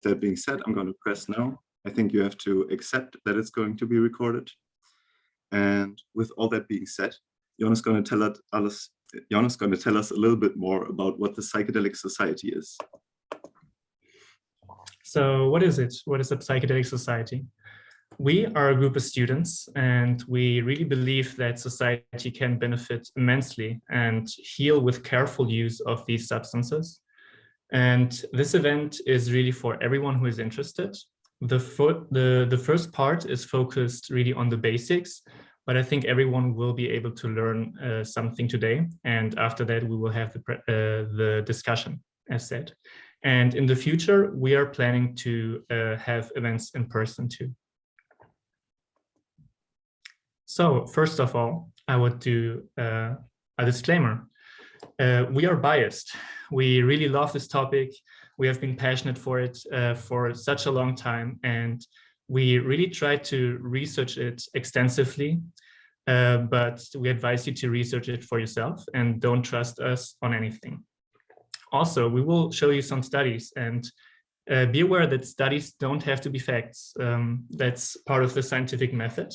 that being said, I'm going to press now. I think you have to accept that it's going to be recorded. And with all that being said, Jonas is going to tell us a little bit more about what the Psychedelic Society is. So what is it? What is a Psychedelic Society? We are a group of students, and we really believe that society can benefit immensely and heal with careful use of these substances. And this event is really for everyone who is interested. The first part is focused really on the basics, but I think everyone will be able to learn something today. And after that, we will have the discussion, as said. And in the future, we are planning to have events in person too. So first of all, I would do a disclaimer. We are biased. We really love this topic. We have been passionate for it for such a long time, and we really try to research it extensively, but we advise you to research it for yourself and don't trust us on anything. Also, we will show you some studies, and be aware that studies don't have to be facts. That's part of the scientific method.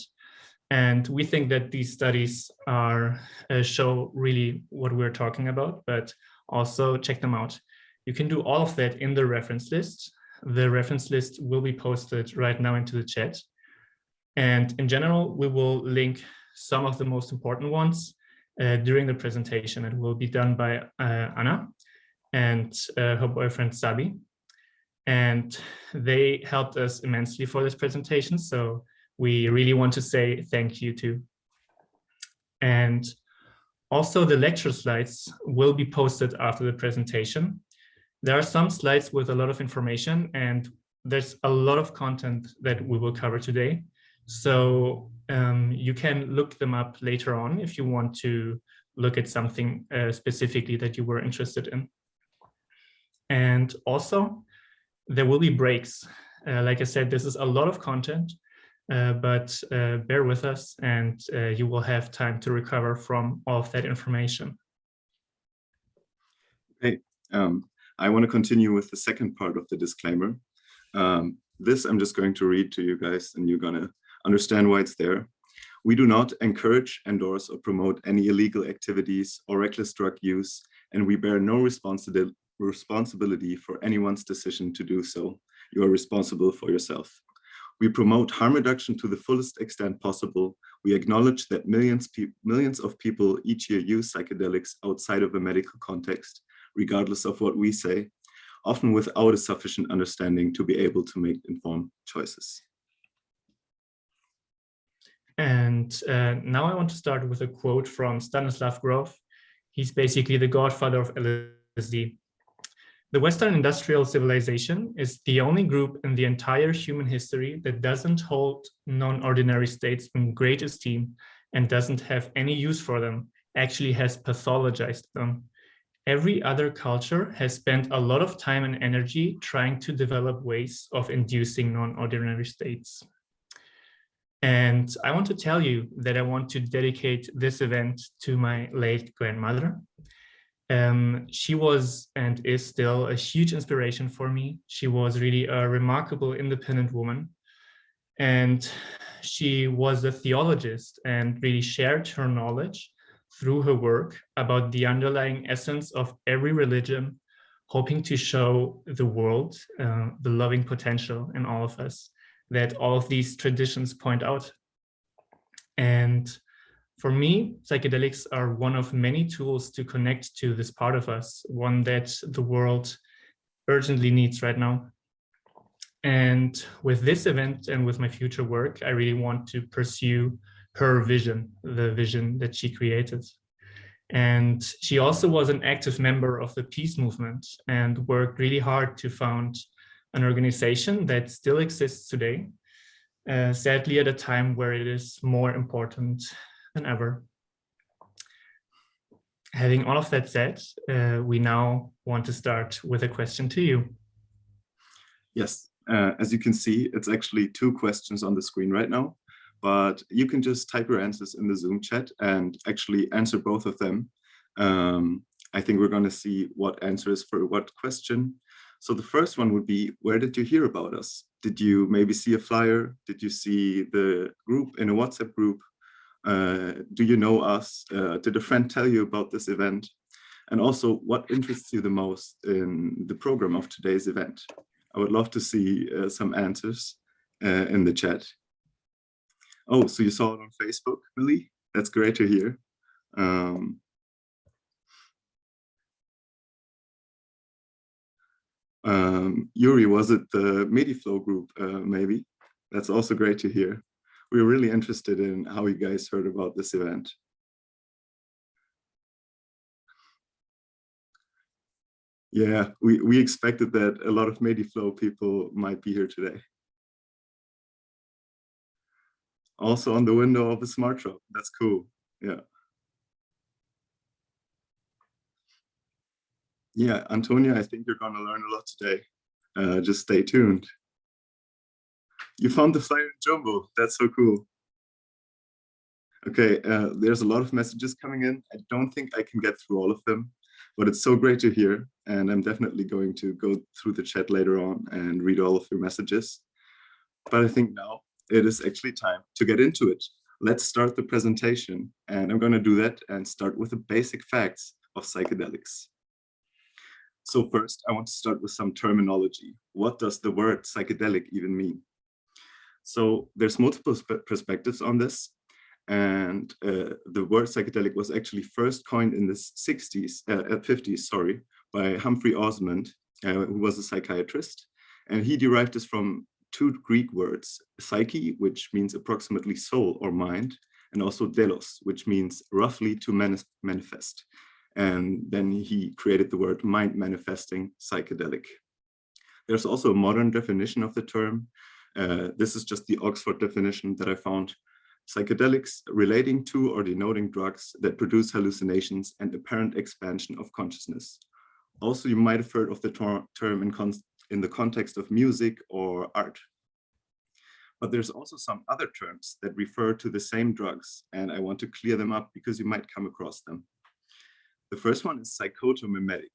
And we think that these studies are show really what we're talking about, but also check them out. You can do all of that in the reference list. The reference list will be posted right now into the chat. And in general, we will link some of the most important ones during the presentation. It will be done by Anna and her boyfriend Sabi. And they helped us immensely for this presentation. So we really want to say thank you too. And also the lecture slides will be posted after the presentation. There are some slides with a lot of information, and there's a lot of content that we will cover today. So you can look them up later on if you want to look at something specifically that you were interested in. And also there will be breaks. Like I said, this is a lot of content. But bear with us, and you will have time to recover from all of that information. Okay, I want to continue with the second part of the disclaimer. This I'm just going to read to you guys, and you're going to understand why it's there. We do not encourage, endorse, or promote any illegal activities or reckless drug use, and we bear no responsibility for anyone's decision to do so. You are responsible for yourself. We promote harm reduction to the fullest extent possible. We acknowledge that millions of people each year use psychedelics outside of a medical context, regardless of what we say, often without a sufficient understanding to be able to make informed choices. And now I want to start with a quote from Stanislav Grof. He's basically the godfather of LSD. The Western industrial civilization is the only group in the entire human history that doesn't hold non-ordinary states in great esteem and doesn't have any use for them, actually has pathologized them. Every other culture has spent a lot of time and energy trying to develop ways of inducing non-ordinary states. And I want to tell you that I want to dedicate this event to my late grandmother. She was and is still a huge inspiration for me. She was really a remarkable independent woman. And she was a theologist and really shared her knowledge through her work about the underlying essence of every religion, hoping to show the world the loving potential in all of us that all of these traditions point out. And for me, psychedelics are one of many tools to connect to this part of us, one that the world urgently needs right now. And with this event and with my future work, I really want to pursue her vision, the vision that she created. And she also was an active member of the peace movement and worked really hard to found an organization that still exists today, sadly at a time where it is more important than ever. Having all of that said, we now want to start with a question to you. Yes, as you can see, it's actually 2 questions on the screen right now, but you can just type your answers in the Zoom chat and actually answer both of them. I think we're going to see what answer is for what question. So the first one would be, where did you hear about us? Did you maybe see a flyer? Did you see the group in a WhatsApp group? Do you know us? Did a friend tell you about this event? And also, what interests you the most in the program of today's event? I would love to see some answers in the chat. Oh, so you saw it on Facebook, Millie? That's great to hear. Yuri, was it the Mediflow group, maybe? That's also great to hear. We're really interested in how you guys heard about this event. Yeah, we expected that a lot of Mediflow people might be here today. Also on the window of a smart shop. That's cool. Yeah. Yeah, Antonia, I think you're going to learn a lot today. Just stay tuned. You found the flyer in Jumbo. That's so cool. Okay, there's a lot of messages coming in. I don't think I can get through all of them, but it's so great to hear. And I'm definitely going to go through the chat later on and read all of your messages. But I think now it is actually time to get into it. Let's start the presentation. And I'm going to do that and start with the basic facts of psychedelics. So first, I want to start with some terminology. What does the word psychedelic even mean? So there's multiple perspectives on this. And the word psychedelic was actually first coined in the 50s, sorry, by Humphrey Osmond, who was a psychiatrist. And he derived this from two Greek words, psyche, which means approximately soul or mind, and also delos, which means roughly to manifest. And then he created the word mind manifesting psychedelic. There's also a modern definition of the term. This is just the Oxford definition that I found. Psychedelics relating to or denoting drugs that produce hallucinations and apparent expansion of consciousness. Also, you might have heard of the term in the context of music or art. But there's also some other terms that refer to the same drugs, and I want to clear them up because you might come across them. The first one is psychotomimetic.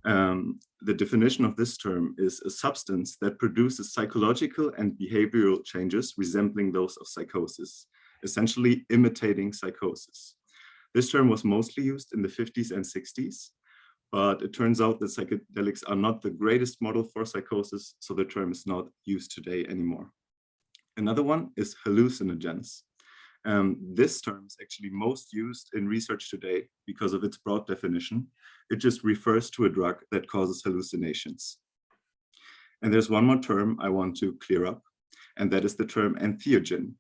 The definition of this term is a substance that produces psychological and behavioral changes resembling those of psychosis, essentially imitating psychosis. This term was mostly used in the 50s and 60s, but it turns out that psychedelics are not the greatest model for psychosis, so the term is not used today anymore. Another one is hallucinogens. This term is actually most used in research today because of its broad definition. It just refers to a drug that causes hallucinations. And there's one more term I want to clear up, and that is the term entheogen.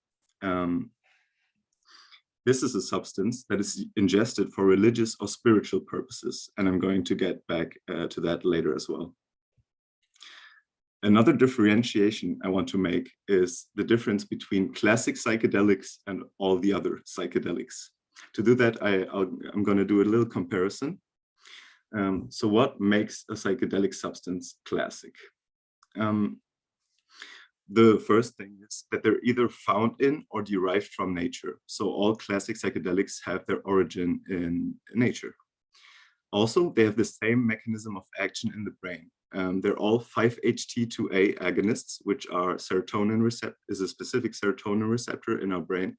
This is a substance that is ingested for religious or spiritual purposes, and I'm going to get back to that later as well. Another differentiation I want to make is the difference between classic psychedelics and all the other psychedelics. To do that, I'm going to do a little comparison. So what makes a psychedelic substance classic? The first thing is that they're either found in or derived from nature. So all classic psychedelics have their origin in nature. Also, they have the same mechanism of action in the brain. They're all 5-HT2A agonists, which are is a specific serotonin receptor in our brain.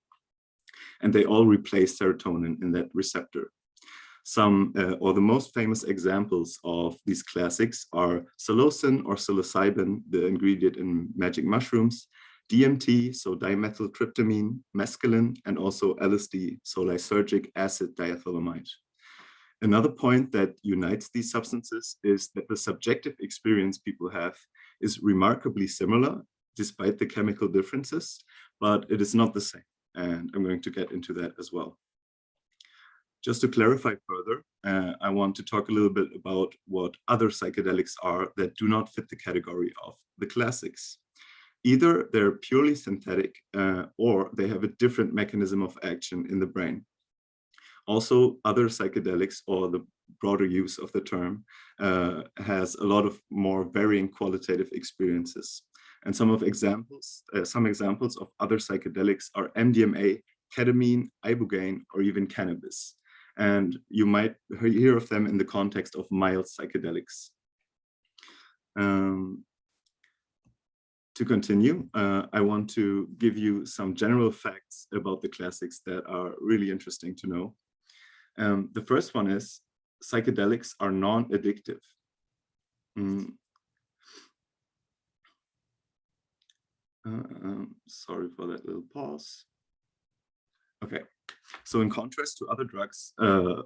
And they all replace serotonin in that receptor. Some, or the most famous examples of these classics are psilocin or psilocybin, the ingredient in magic mushrooms, DMT, so dimethyltryptamine, mescaline, and also LSD, so lysergic acid diethylamide. Another point that unites these substances is that the subjective experience people have is remarkably similar, despite the chemical differences, but it is not the same. And I'm going to get into that as well. Just to clarify further, I want to talk a little bit about what other psychedelics are that do not fit the category of the classics. Either they're purely synthetic or they have a different mechanism of action in the brain. Also, other psychedelics, or the broader use of the term, has a lot of more varying qualitative experiences. And some examples of other psychedelics are MDMA, ketamine, ibogaine, or even cannabis. And you might hear of them in the context of mild psychedelics. To continue, I want to give you some general facts about the classics that are really interesting to know. The first one is psychedelics are non-addictive. Sorry for that little pause. Okay, so in contrast to other drugs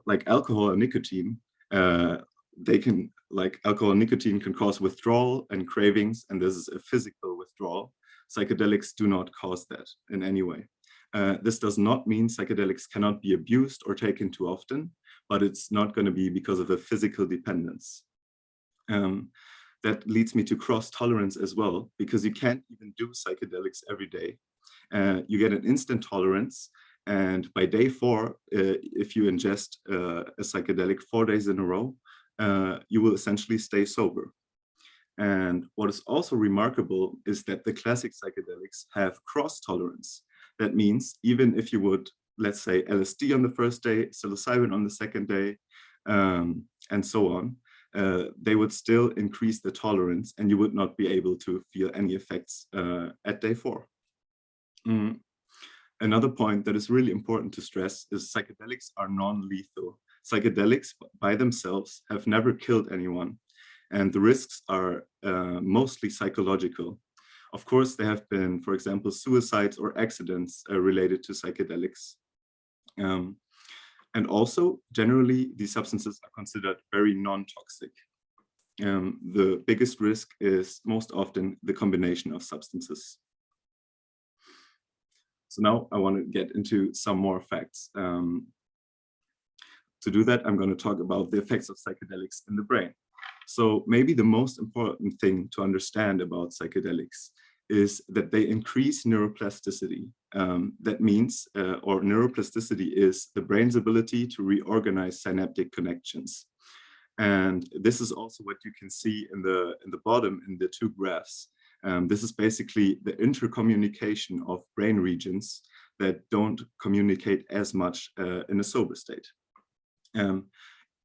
like alcohol and nicotine, alcohol and nicotine can cause withdrawal and cravings, and this is a physical withdrawal. Psychedelics do not cause that in any way. This does not mean psychedelics cannot be abused or taken too often, but it's not going to be because of a physical dependence. That leads me to cross-tolerance as well, because you can't even do psychedelics every day. You get an instant tolerance, and by day 4, if you ingest a psychedelic 4 days in a row, you will essentially stay sober. And what is also remarkable is that the classic psychedelics have cross-tolerance. That means even if you would, let's say, LSD on the first day, psilocybin on the second day, and so on, they would still increase the tolerance and you would not be able to feel any effects at day 4. Another point that is really important to stress is psychedelics are non-lethal. Psychedelics by themselves have never killed anyone, and the risks are mostly psychological. Of course, there have been, for example, suicides or accidents related to psychedelics. And also, generally, these substances are considered very non-toxic. The biggest risk is most often the combination of substances. So now I want to get into some more facts. To do that, I'm going to talk about the effects of psychedelics in the brain. So maybe the most important thing to understand about psychedelics is that they increase neuroplasticity. That means, or neuroplasticity is the brain's ability to reorganize synaptic connections. And this is also what you can see in the bottom in the 2 graphs. This is basically the intercommunication of brain regions that don't communicate as much in a sober state.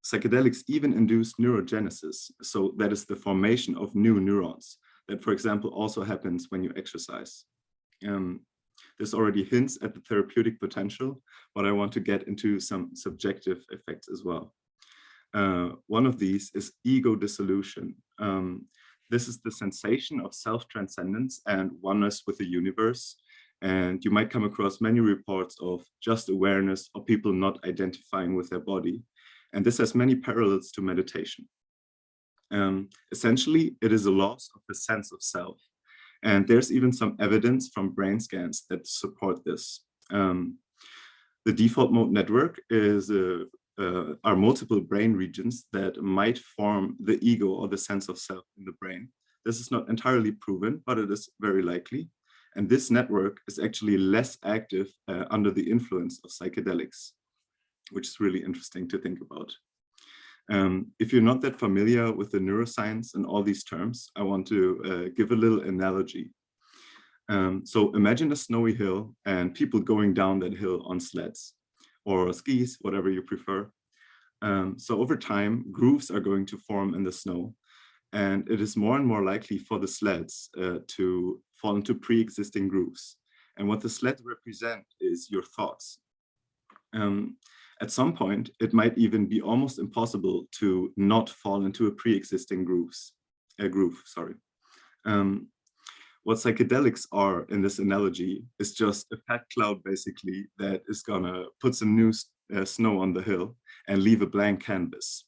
Psychedelics even induce neurogenesis. So that is the formation of new neurons that, for example, also happens when you exercise. This already hints at the therapeutic potential, but I want to get into some subjective effects as well. One of these is ego dissolution. This is the sensation of self-transcendence and oneness with the universe. And you might come across many reports of just awareness or people not identifying with their body. And this has many parallels to meditation. Essentially, it is a loss of the sense of self. And there's even some evidence from brain scans that support this. The default mode network are multiple brain regions that might form the ego or the sense of self in the brain. This is not entirely proven, but it is very likely. And this network is actually less active under the influence of psychedelics, which is really interesting to think about. If you're not that familiar with the neuroscience and all these terms, I want to give a little analogy. So imagine a snowy hill and people going down that hill on sleds or skis, whatever you prefer. So over time, grooves are going to form in the snow, and it is more and more likely for the sleds to fall into pre-existing grooves. And what the sleds represent is your thoughts. At some point, it might even be almost impossible to not fall into a pre-existing groove. What psychedelics are in this analogy is just a fat cloud, basically, that is gonna put some new snow on the hill and leave a blank canvas.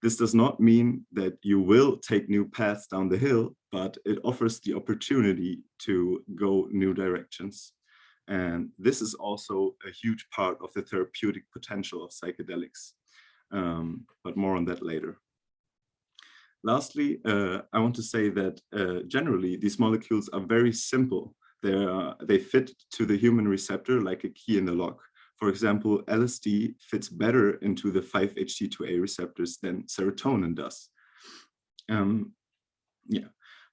This does not mean that you will take new paths down the hill, but it offers the opportunity to go new directions. And this is also a huge part of the therapeutic potential of psychedelics, but more on that later. Lastly, I want to say that generally these molecules are very simple. They fit to the human receptor like a key in the lock. For example, LSD fits better into the 5-HT2A receptors than serotonin does.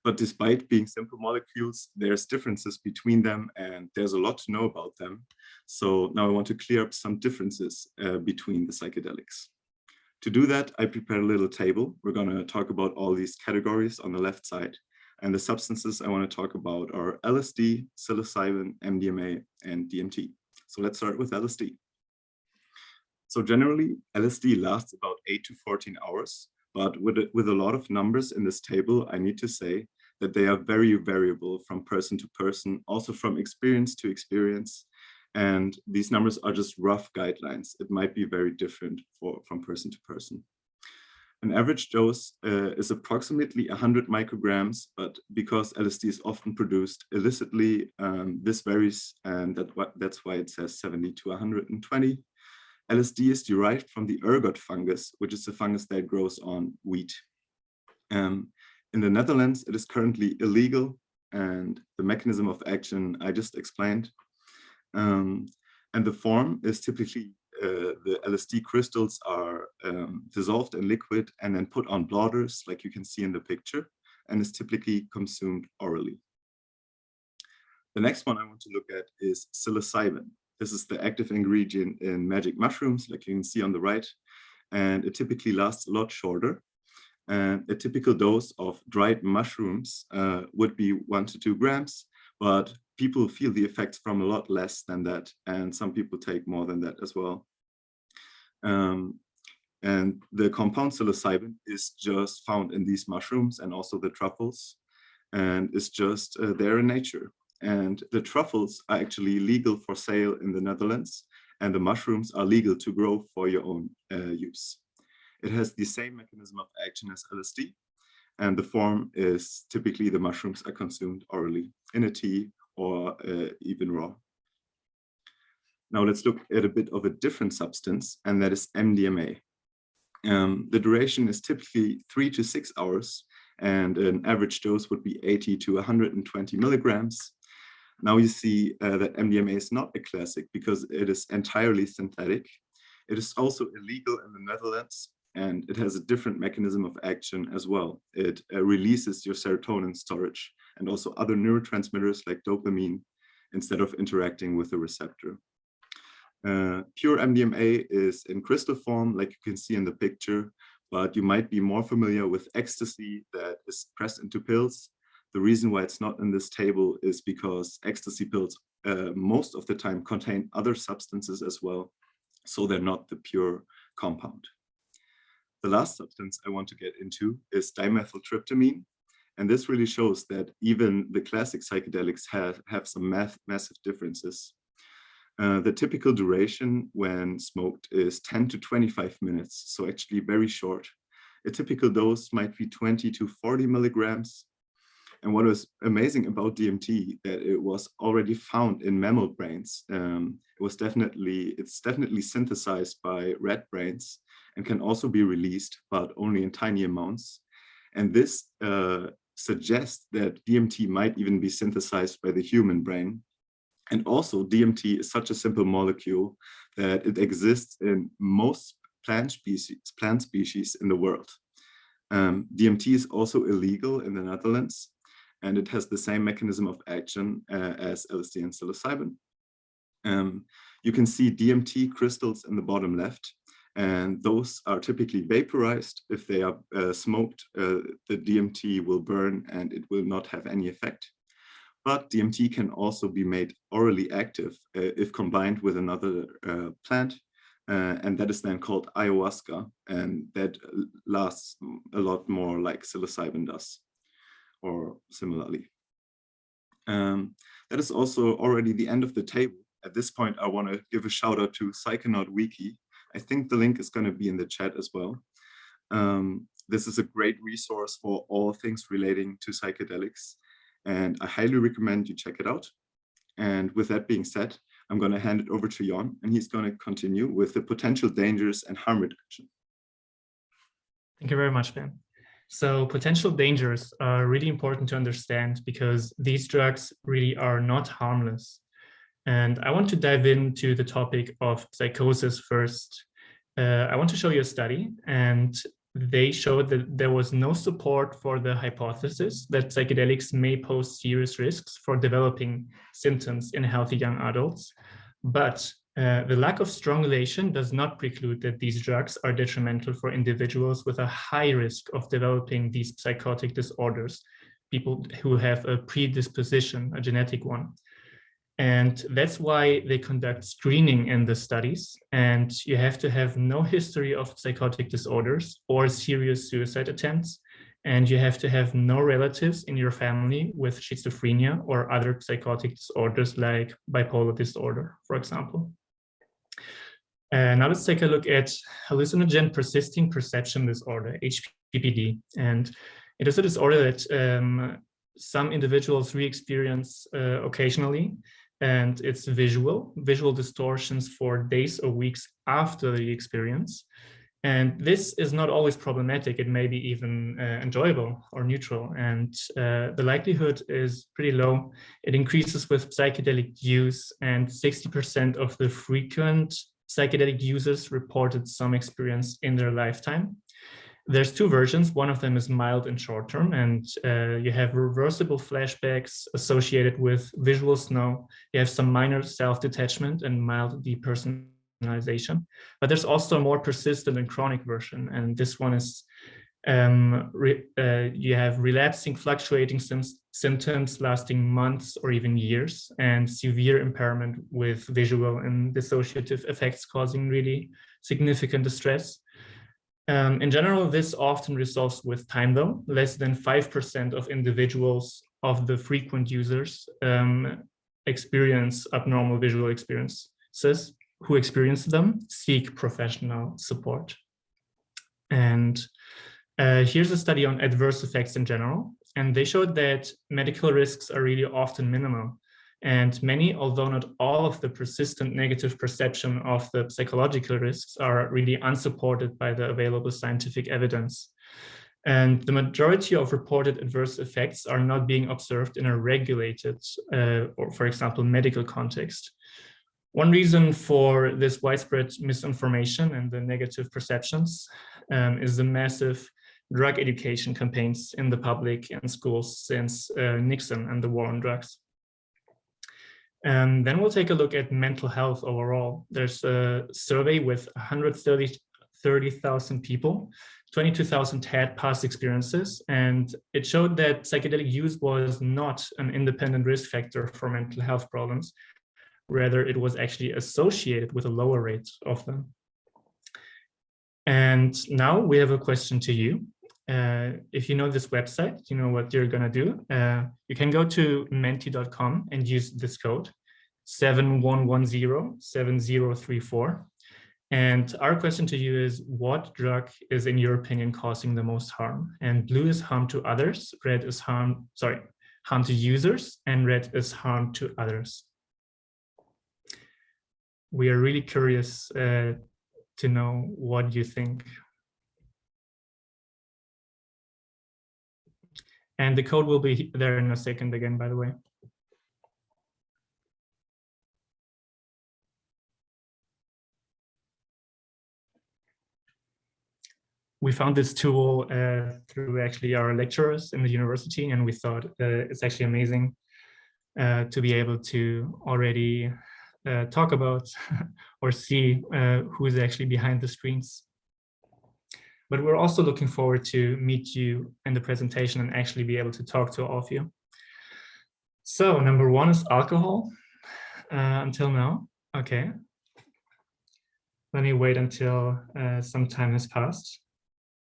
But despite being simple molecules, there's differences between them and there's a lot to know about them. So now I want to clear up some differences between the psychedelics. To do that, I prepared a little table. We're going to talk about all these categories on the left side. And the substances I want to talk about are LSD, psilocybin, MDMA, and DMT. So let's start with LSD. So generally, LSD lasts about 8 to 14 hours. But with a lot of numbers in this table, I need to say that they are very variable from person to person, also from experience to experience. And these numbers are just rough guidelines. It might be very different from person to person. An average dose is approximately 100 micrograms, but because LSD is often produced illicitly, this varies, and that's why it says 70 to 120. LSD is derived from the ergot fungus, which is a fungus that grows on wheat. In the Netherlands, it is currently illegal, and the mechanism of action I just explained. And the form is typically the LSD crystals are dissolved in liquid and then put on blotters, like you can see in the picture, and is typically consumed orally. The next one I want to look at is psilocybin. This is the active ingredient in magic mushrooms, like you can see on the right, and it typically lasts a lot shorter. And a typical dose of dried mushrooms would be 1 to 2 grams, but people feel the effects from a lot less than that, and some people take more than that as well. And the compound psilocybin is just found in these mushrooms and also the truffles, and it's just there in nature. And the truffles are actually legal for sale in the Netherlands, and the mushrooms are legal to grow for your own use. It has the same mechanism of action as LSD, and the form is typically the mushrooms are consumed orally in a tea or even raw. Now let's look at a bit of a different substance, and that is MDMA. The duration is typically 3 to 6 hours, and an average dose would be 80 to 120 milligrams. Now you see that MDMA is not a classic because it is entirely synthetic. It is also illegal in the Netherlands, and it has a different mechanism of action as well. It releases your serotonin storage and also other neurotransmitters like dopamine instead of interacting with the receptor. Pure MDMA is in crystal form, like you can see in the picture, but you might be more familiar with ecstasy that is pressed into pills. The reason why it's not in this table is because ecstasy pills most of the time contain other substances as well, so they're not the pure compound. The last substance I want to get into is dimethyltryptamine, and this really shows that even the classic psychedelics have some massive differences. The typical duration when smoked is 10 to 25 minutes, so actually very short. A typical dose might be 20 to 40 milligrams. And what was amazing about DMT, that it was already found in mammal brains. It's definitely synthesized by rat brains and can also be released, but only in tiny amounts. And this suggests that DMT might even be synthesized by the human brain. And also DMT is such a simple molecule that it exists in most plant species in the world. DMT is also illegal in the Netherlands, and it has the same mechanism of action as LSD and psilocybin. You can see DMT crystals in the bottom left, and those are typically vaporized. If they are smoked, the DMT will burn and it will not have any effect. But DMT can also be made orally active if combined with another plant, and that is then called ayahuasca, and that lasts a lot more like psilocybin does, or similarly. That is also already the end of the table. At this point, I want to give a shout out to Psychonaut Wiki. I think the link is going to be in the chat as well. This is a great resource for all things relating to psychedelics, and I highly recommend you check it out. And with that being said, I'm going to hand it over to Jon, and he's going to continue with the potential dangers and harm reduction. Thank you very much, Ben. So potential dangers are really important to understand because these drugs really are not harmless. And I want to dive into the topic of psychosis first. I want to show you a study, and they showed that there was no support for the hypothesis that psychedelics may pose serious risks for developing symptoms in healthy young adults. But The lack of strangulation does not preclude that these drugs are detrimental for individuals with a high risk of developing these psychotic disorders, people who have a predisposition, a genetic one. And that's why they conduct screening in the studies. And you have to have no history of psychotic disorders or serious suicide attempts. And you have to have no relatives in your family with schizophrenia or other psychotic disorders like bipolar disorder, for example. Now let's take a look at hallucinogen persisting perception disorder, HPPD. And it is a disorder that some individuals re-experience occasionally, and it's visual distortions for days or weeks after the experience. And this is not always problematic. It may be even enjoyable or neutral. And the likelihood is pretty low. It increases with psychedelic use, and 60% of the frequent psychedelic users reported some experience in their lifetime. There's two versions. One of them is mild and short-term, and you have reversible flashbacks associated with visual snow. You have some minor self-detachment and mild depersonalization. But there's also a more persistent and chronic version, and this one is you have relapsing, fluctuating symptoms lasting months or even years, and severe impairment with visual and dissociative effects causing really significant distress. In general, this often resolves with time, though. Less than 5% of individuals of the frequent users experience abnormal visual experiences. Who experience them seek professional support. And here's a study on adverse effects in general. And they showed that medical risks are really often minimal. And many, although not all, of the persistent negative perception of the psychological risks are really unsupported by the available scientific evidence. And the majority of reported adverse effects are not being observed in a regulated or, for example, medical context. One reason for this widespread misinformation and the negative perceptions is the massive drug education campaigns in the public and schools since Nixon and the war on drugs. And then we'll take a look at mental health overall. There's a survey with 130,000 people, 22,000 had past experiences, and it showed that psychedelic use was not an independent risk factor for mental health problems. Rather, it was actually associated with a lower rate of them. And now we have a question to you. If you know this website, you know what you're gonna do. You can go to menti.com and use this code 71107034. And our question to you is, what drug is in your opinion causing the most harm? And blue is harm to others, red is harm to users, and red is harm to others. We are really curious to know what you think. And the code will be there in a second again, by the way. We found this tool through actually our lecturers in the university, and we thought it's actually amazing to be able to already talk about or see who is actually behind the screens. But we're also looking forward to meet you in the presentation and actually be able to talk to all of you. So number one is alcohol until now. Okay. Let me wait until some time has passed.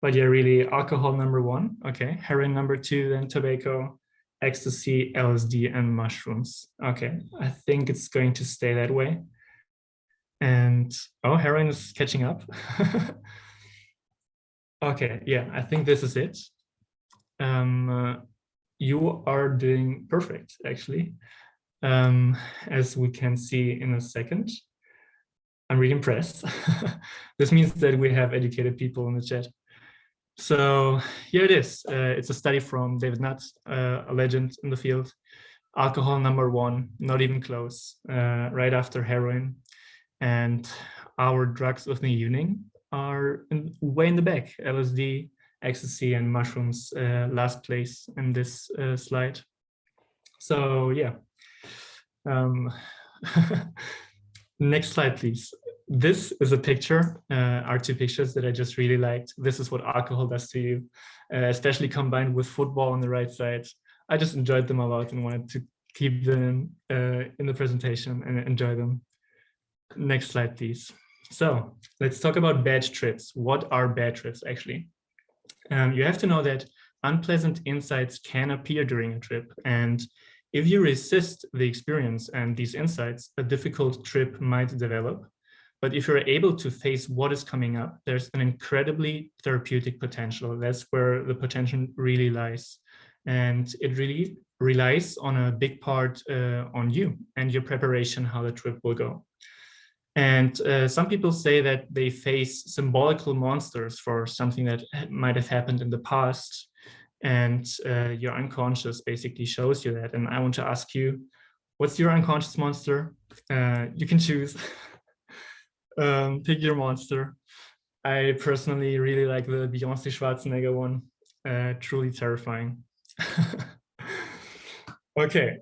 But yeah, really alcohol number one. Okay. Heroin number two, then tobacco, ecstasy, LSD, and mushrooms. Okay. I think it's going to stay that way. And oh, heroin is catching up. Okay, yeah, I think this is it. You are doing perfect, actually, as we can see in a second. I'm really impressed. This means that we have educated people in the chat. So here it is. It's a study from David Nutt, a legend in the field. Alcohol number one, not even close, right after heroin. And our drugs of the evening are way in the back. LSD, ecstasy, and mushrooms last place in this slide. So yeah, Next slide, please. This is a picture, are two pictures that I just really liked. This is what alcohol does to you, especially combined with football on the right side. I just enjoyed them a lot and wanted to keep them in the presentation and enjoy them. Next slide, please. So let's talk about bad trips. What are bad trips actually? You have to know that unpleasant insights can appear during a trip, and if you resist the experience and these insights, a difficult trip might develop. But if you're able to face what is coming up, there's an incredibly therapeutic potential. That's where the potential really lies. And it really relies on a big part on you and your preparation, how the trip will go. And some people say that they face symbolical monsters for something that might have happened in the past. And your unconscious basically shows you that. And I want to ask you, what's your unconscious monster? You can choose. Pick your monster. I personally really like the Beyoncé Schwarzenegger one. Truly terrifying. Okay.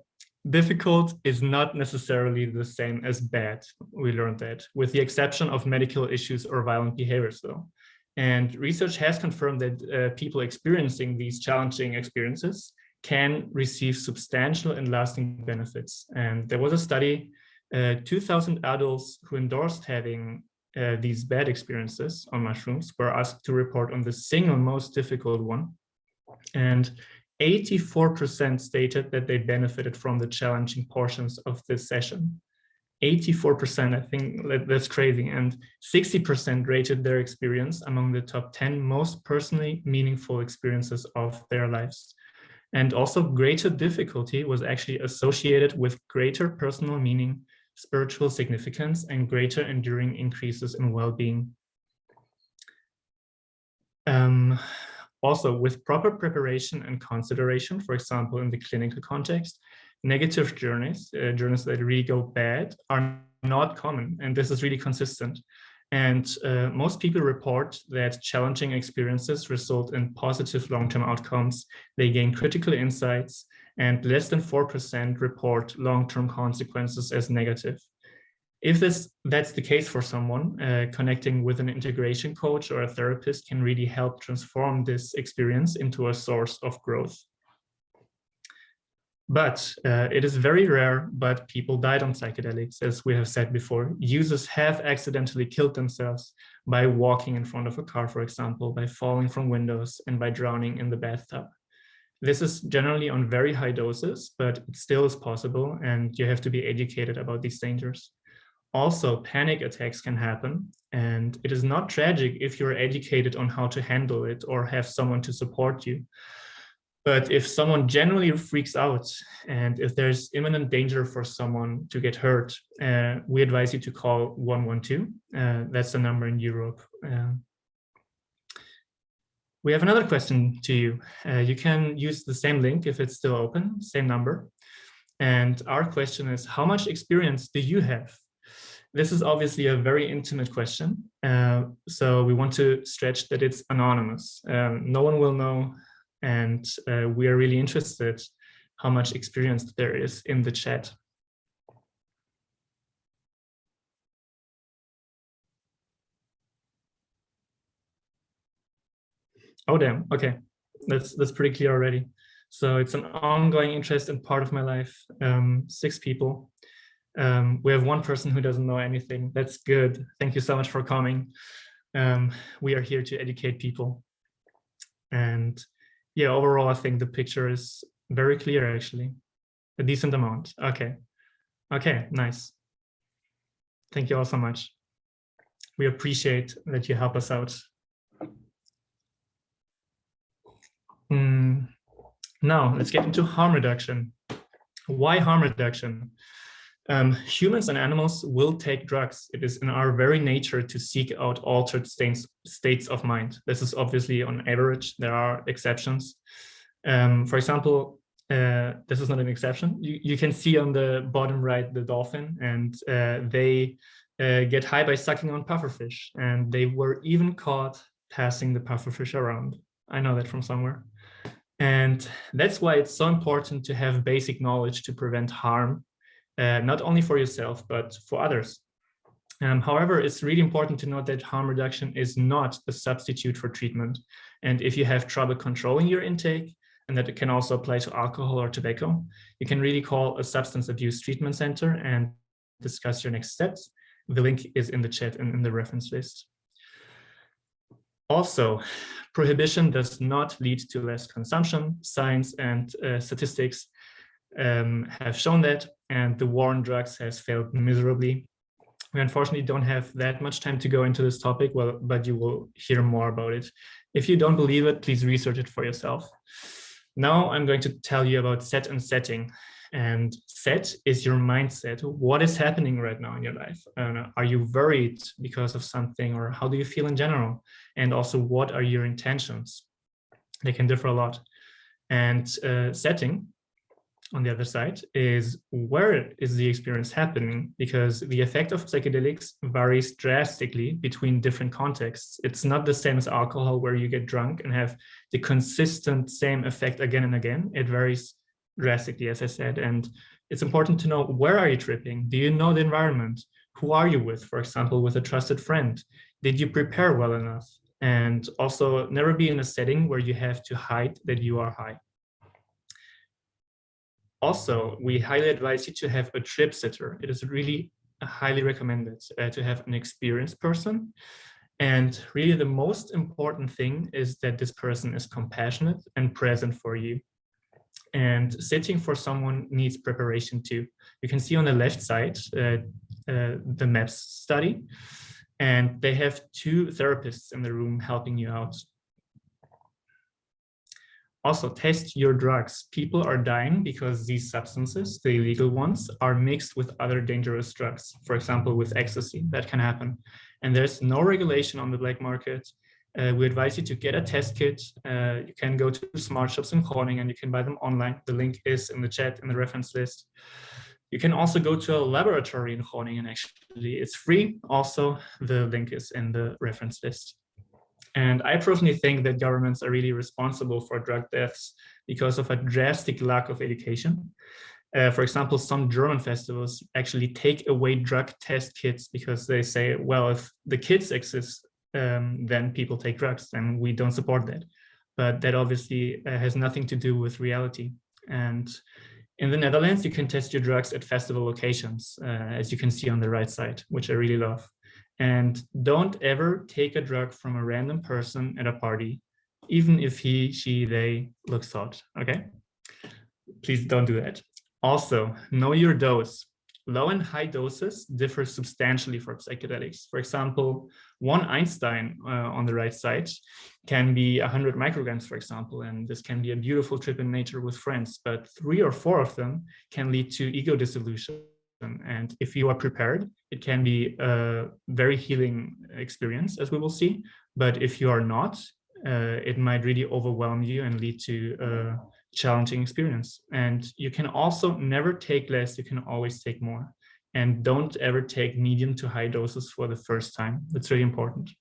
Difficult is not necessarily the same as bad. We learned that, with the exception of medical issues or violent behaviors, though. And research has confirmed that people experiencing these challenging experiences can receive substantial and lasting benefits. And there was a study, 2,000 adults who endorsed having these bad experiences on mushrooms were asked to report on the single most difficult one. And 84% stated that they benefited from the challenging portions of this session. 84%, I think that's crazy. And 60% rated their experience among the top 10 most personally meaningful experiences of their lives. And also greater difficulty was actually associated with greater personal meaning, spiritual significance, and greater enduring increases in well-being. Also, with proper preparation and consideration, for example, in the clinical context, negative journeys, journeys that really go bad, are not common, and this is really consistent. And most people report that challenging experiences result in positive long-term outcomes. They gain critical insights, and less than 4% report long-term consequences as negative. If that's the case for someone, connecting with an integration coach or a therapist can really help transform this experience into a source of growth. But it is very rare, but people died on psychedelics, as we have said before. Users have accidentally killed themselves by walking in front of a car, for example, by falling from windows, and by drowning in the bathtub. This is generally on very high doses, but it still is possible, and you have to be educated about these dangers. Also, panic attacks can happen, and it is not tragic if you're educated on how to handle it or have someone to support you. But if someone generally freaks out, and if there's imminent danger for someone to get hurt, we advise you to call 112. That's the number in Europe. We have another question to you. You can use the same link if it's still open, same number. And our question is, how much experience do you have? This is obviously a very intimate question. So we want to stretch that it's anonymous. No one will know. And we are really interested how much experience there is in the chat. Oh, damn. Okay, that's pretty clear already. So it's an ongoing interest and part of my life. 6 people. We have 1 person who doesn't know anything. That's good. Thank you so much for coming. We are here to educate people. And yeah, overall, I think the picture is very clear, actually. A decent amount. Okay. Okay, nice. Thank you all so much. We appreciate that you help us out. Now, let's get into harm reduction. Why harm reduction? Humans and animals will take drugs. It is in our very nature to seek out altered states of mind. This is obviously on average. There are exceptions. For example, this is not an exception. You can see on the bottom right the dolphin, and they get high by sucking on pufferfish, and they were even caught passing the pufferfish around. I know that from somewhere. And that's why it's so important to have basic knowledge to prevent harm. Not only for yourself, but for others. However, it's really important to note that harm reduction is not a substitute for treatment. And if you have trouble controlling your intake, and that it can also apply to alcohol or tobacco, you can really call a substance abuse treatment center and discuss your next steps. The link is in the chat and in the reference list. Also, prohibition does not lead to less consumption. Science and statistics have shown that, and the war on drugs has failed miserably. We unfortunately don't have that much time to go into this topic, well, but you will hear more about it. If you don't believe it, please research it for yourself. Now I'm going to tell you about set and setting. And set is your mindset. What is happening right now in your life? Are you worried because of something, or how do you feel in general? And also, what are your intentions? They can differ a lot. And setting, on the other side, is where is the experience happening, because the effect of psychedelics varies drastically between different contexts. It's not the same as alcohol, where you get drunk and have the consistent same effect again and again. It varies drastically, as I said, and it's important to know, where are you tripping? Do you know the environment? Who are you with? For example, with a trusted friend. Did you prepare well enough? And also, never be in a setting where you have to hide that you are high. Also, we highly advise you to have a trip sitter. It is really highly recommended to have an experienced person. And really the most important thing is that this person is compassionate and present for you. And sitting for someone needs preparation too. You can see on the left side the MAPS study, and they have 2 therapists in the room helping you out. Also, test your drugs. People are dying because these substances, the illegal ones, are mixed with other dangerous drugs. For example, with ecstasy, that can happen. And there's no regulation on the black market. We advise you to get a test kit. You can go to smart shops in Groningen and you can buy them online. The link is in the chat in the reference list. You can also go to a laboratory in Groningen, actually. It's free. Also, the link is in the reference list. And I personally think that governments are really responsible for drug deaths because of a drastic lack of education. For example, some German festivals actually take away drug test kits because they say, well, if the kits exist, then people take drugs, and we don't support that. But that obviously has nothing to do with reality. And in the Netherlands, you can test your drugs at festival locations, as you can see on the right side, which I really love. And don't ever take a drug from a random person at a party, even if he, she, they looks hot, okay? Please don't do that. Also, know your dose. Low and high doses differ substantially for psychedelics. For example, 1 Einstein on the right side can be 100 micrograms, for example, and this can be a beautiful trip in nature with friends, but 3 or 4 of them can lead to ego dissolution. And if you are prepared, it can be a very healing experience, as we will see. But if you are not, it might really overwhelm you and lead to a challenging experience. And you can also never take less, you can always take more. And don't ever take medium to high doses for the first time. That's really important.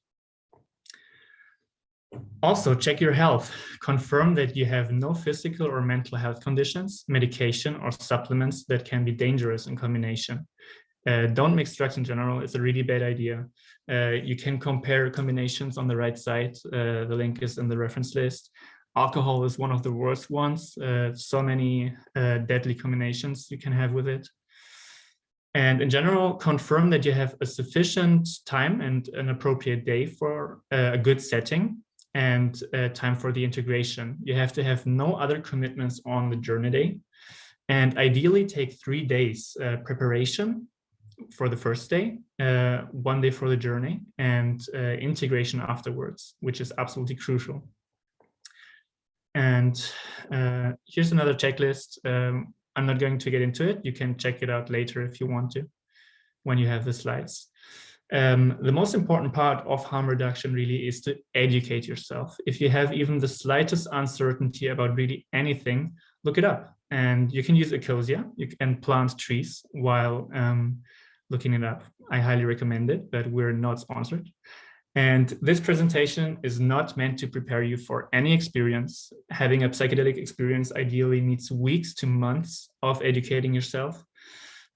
Also, check your health. Confirm that you have no physical or mental health conditions, medication, or supplements that can be dangerous in combination. Don't mix drugs in general. It's a really bad idea. You can compare combinations on the right side. The link is in the reference list. Alcohol is one of the worst ones. So many deadly combinations you can have with it. And in general, confirm that you have a sufficient time and an appropriate day for a good setting and time for the integration. You have to have no other commitments on the journey day. And ideally take 3 days preparation for the first day, 1 day for the journey, and integration afterwards, which is absolutely crucial. And here's another checklist. I'm not going to get into it. You can check it out later if you want to, when you have the slides. The most important part of harm reduction really is to educate yourself. If you have even the slightest uncertainty about really anything, look it up. And you can use Ecosia. You can plant trees while looking it up. I highly recommend it, but we're not sponsored. And this presentation is not meant to prepare you for any experience. Having a psychedelic experience ideally needs weeks to months of educating yourself.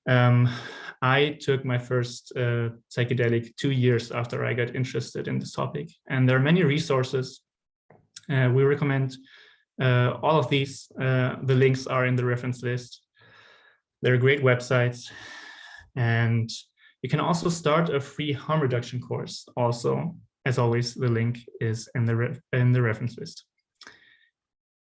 I took my first psychedelic 2 years after I got interested in this topic, and there are many resources. We recommend all of these. The links are in the reference list. They're great websites, and you can also start a free harm reduction course. Also, as always, the link is in the reference list.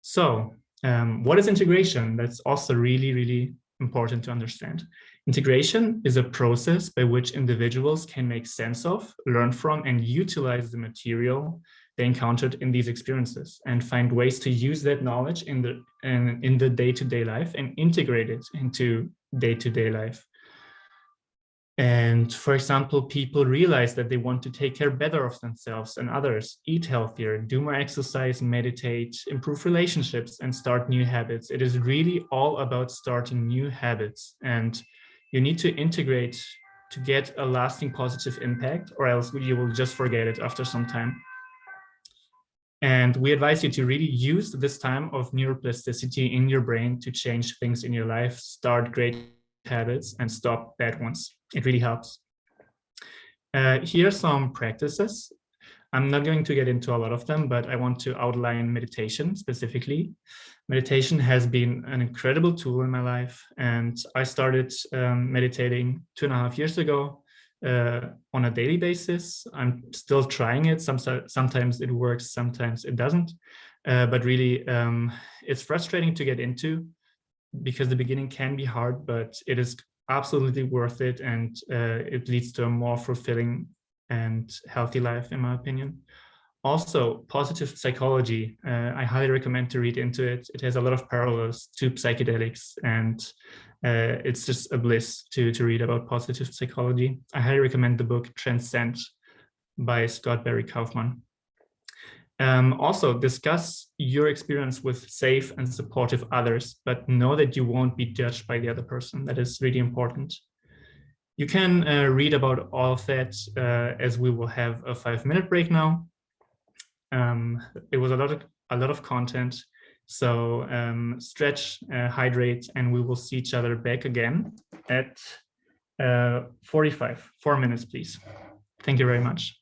So, what is integration? That's also really, really important to understand. Integration is a process by which individuals can make sense of, learn from, and utilize the material they encountered in these experiences, and find ways to use that knowledge in the day-to-day life and integrate it into day-to-day life. And for example, people realize that they want to take care better of themselves and others, eat healthier, do more exercise, meditate, improve relationships, and start new habits. It is really all about starting new habits, and you need to integrate to get a lasting positive impact, or else you will just forget it after some time. And we advise you to really use this time of neuroplasticity in your brain to change things in your life, start great habits, and stop bad ones. It really helps. Here are some practices. I'm not going to get into a lot of them, but I want to outline meditation specifically. Meditation has been an incredible tool in my life, and I started meditating 2.5 years ago. On a daily basis. I'm still trying it. Sometimes it works, sometimes it doesn't. But really, it's frustrating to get into because the beginning can be hard, but it is absolutely worth it, and it leads to a more fulfilling and healthy life, in my opinion. Also, positive psychology. I highly recommend to read into it. It has a lot of parallels to psychedelics, and it's just a bliss to read about positive psychology. I highly recommend the book Transcend by Scott Barry Kaufman. Also, discuss your experience with safe and supportive others, but know that you won't be judged by the other person. That is really important. You can read about all of that as we will have a 5-minute break now. It was a lot of content. So stretch, hydrate, and we will see each other back again at 45. 4 minutes, please. Thank you very much.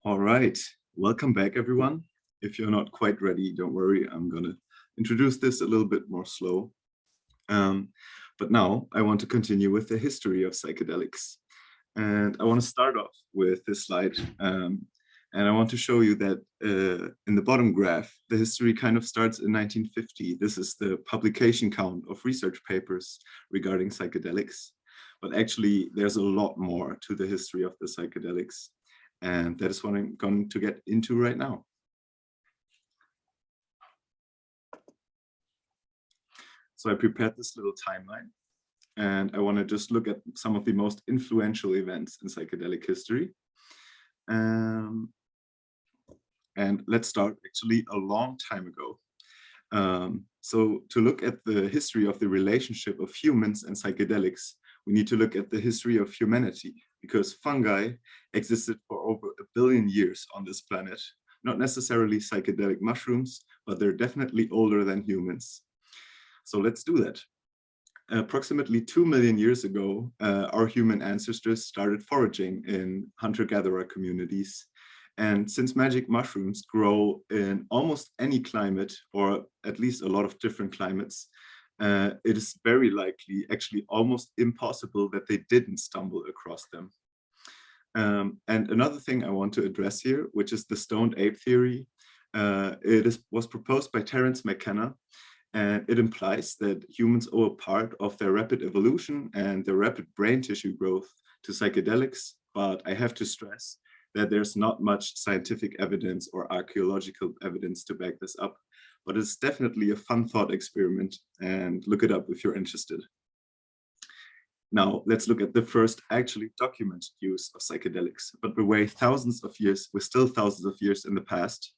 All right, welcome back, everyone. If you're not quite ready, don't worry. I'm going to introduce this a little bit more slow. But now I want to continue with the history of psychedelics. And I want to start off with this slide. And I want to show you that in the bottom graph, the history kind of starts in 1950. This is the publication count of research papers regarding psychedelics. But actually, there's a lot more to the history of the psychedelics. And that is what I'm going to get into right now. So I prepared this little timeline, and I want to just look at some of the most influential events in psychedelic history. And let's start actually a long time ago. So to look at the history of the relationship of humans and psychedelics, we need to look at the history of humanity, because fungi existed for over 1 billion years on this planet. Not necessarily psychedelic mushrooms, but they're definitely older than humans. So let's do that. Approximately 2 million years ago, our human ancestors started foraging in hunter-gatherer communities. And since magic mushrooms grow in almost any climate, or at least a lot of different climates, it is very likely, actually almost impossible, that they didn't stumble across them. And another thing I want to address here, which is the stoned ape theory. Was proposed by Terence McKenna, and it implies that humans owe a part of their rapid evolution and their rapid brain tissue growth to psychedelics. But I have to stress that there's not much scientific evidence or archaeological evidence to back this up. But it's definitely a fun thought experiment, and look it up if you're interested. Now, let's look at the first actually documented use of psychedelics, but we're still thousands of years in the past.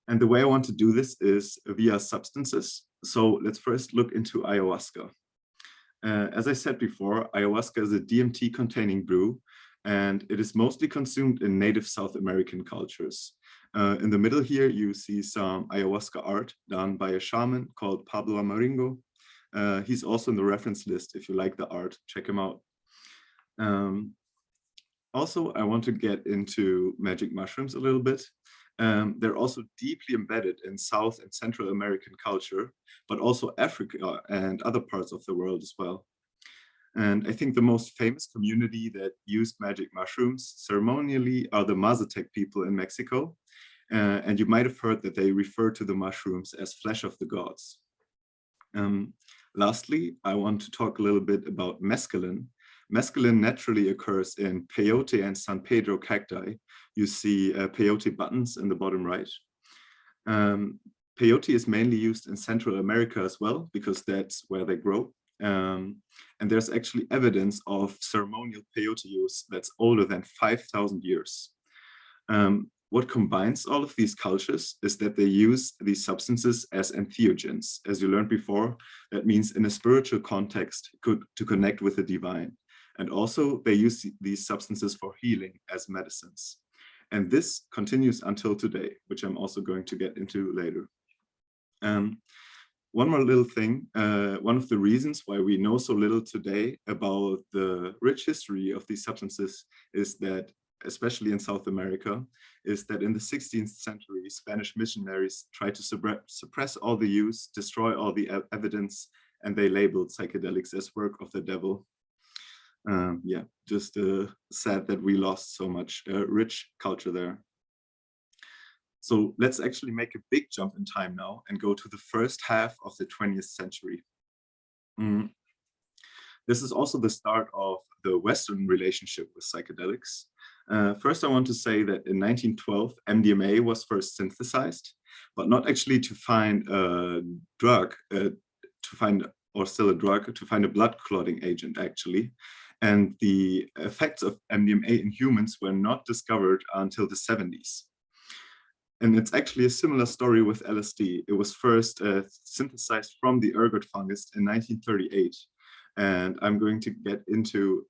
And the way I want to do this is via substances. So let's first look into ayahuasca. As I said before, ayahuasca is a DMT-containing brew, and it is mostly consumed in native South American cultures. In the middle here, you see some ayahuasca art done by a shaman called Pablo Amaringo. He's also in the reference list. If you like the art, check him out. Also, I want to get into magic mushrooms a little bit. They're also deeply embedded in South and Central American culture, but also Africa and other parts of the world as well. And I think the most famous community that used magic mushrooms ceremonially are the Mazatec people in Mexico. And you might have heard that they refer to the mushrooms as flesh of the gods. Lastly, I want to talk a little bit about mescaline. Mescaline naturally occurs in peyote and San Pedro cacti. You see peyote buttons in the bottom right. Peyote is mainly used in Central America as well, because that's where they grow. And there's actually evidence of ceremonial peyote use that's older than 5,000 years. What combines all of these cultures is that they use these substances as entheogens. As you learned before, that means in a spiritual context to connect with the divine. And also they use these substances for healing as medicines. And this continues until today, which I'm also going to get into later. One more little thing, one of the reasons why we know so little today about the rich history of these substances is that, especially in South America, is that in the 16th century, Spanish missionaries tried to suppress all the use, destroy all the evidence, and they labeled psychedelics as work of the devil. Yeah, just sad that we lost so much rich culture there. So let's actually make a big jump in time now and go to the first half of the 20th century. This is also the start of the Western relationship with psychedelics. First, I want to say that in 1912, MDMA was first synthesized, but not actually to find a drug, to find a blood clotting agent, actually. And the effects of MDMA in humans were not discovered until the 70s. And it's actually a similar story with LSD. It was first synthesized from the ergot fungus in 1938. And I'm going to get into,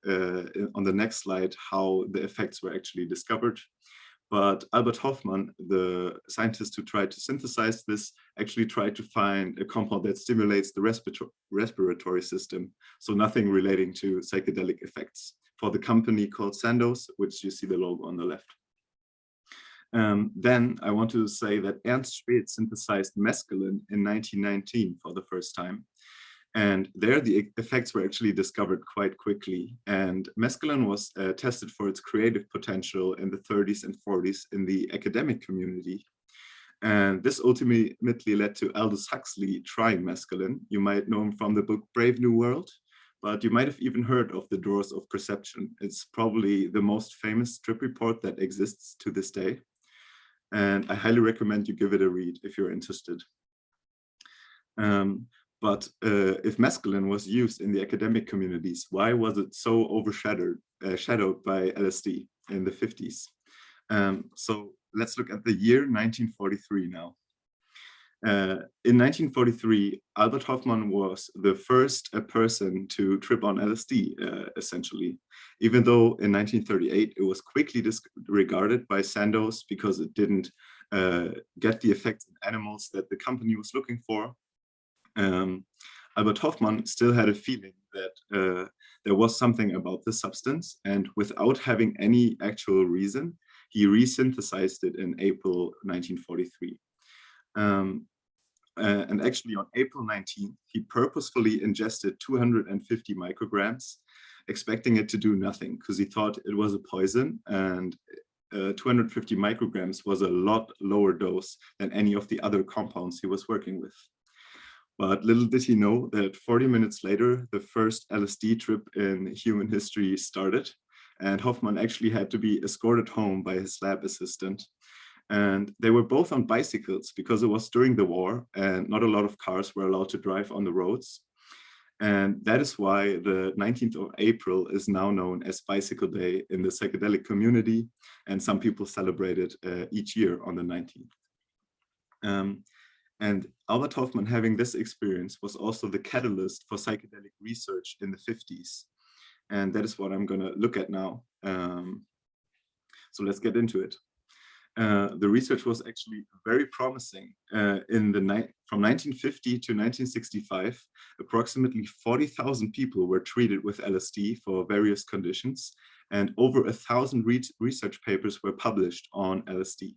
on the next slide, how the effects were actually discovered. But Albert Hofmann, the scientist who tried to synthesize this, actually tried to find a compound that stimulates the respiratory system. So nothing relating to psychedelic effects, for the company called Sandoz, which you see the logo on the left. Then I want to say that Ernst Speth synthesized mescaline in 1919 for the first time. And there the effects were actually discovered quite quickly. And mescaline was tested for its creative potential in the 30s and 40s in the academic community. And this ultimately led to Aldous Huxley trying mescaline. You might know him from the book Brave New World, but you might have even heard of the Doors of Perception. It's probably the most famous trip report that exists to this day. And I highly recommend you give it a read if you're interested. But if mescaline was used in the academic communities, why was it so overshadowed by LSD in the 50s? So let's look at the year 1943 now. In 1943, Albert Hofmann was the first person to trip on LSD, essentially, even though in 1938 it was quickly disregarded by Sandoz because it didn't get the effects in animals that the company was looking for. Albert Hofmann still had a feeling that there was something about the substance, and without having any actual reason, he resynthesized it in April 1943. And actually on April 19th, he purposefully ingested 250 micrograms, expecting it to do nothing because he thought it was a poison, and 250 micrograms was a lot lower dose than any of the other compounds he was working with. But little did he know that 40 minutes later, the first LSD trip in human history started, and Hofmann actually had to be escorted home by his lab assistant. And they were both on bicycles because it was during the war and not a lot of cars were allowed to drive on the roads. And that is why the 19th of April is now known as Bicycle Day in the psychedelic community. And some people celebrate it each year on the 19th. And Albert Hofmann having this experience was also the catalyst for psychedelic research in the 50s. And that is what I'm going to look at now. So let's get into it. The research was actually very promising. From 1950 to 1965, approximately 40,000 people were treated with LSD for various conditions, and over 1,000 research papers were published on LSD.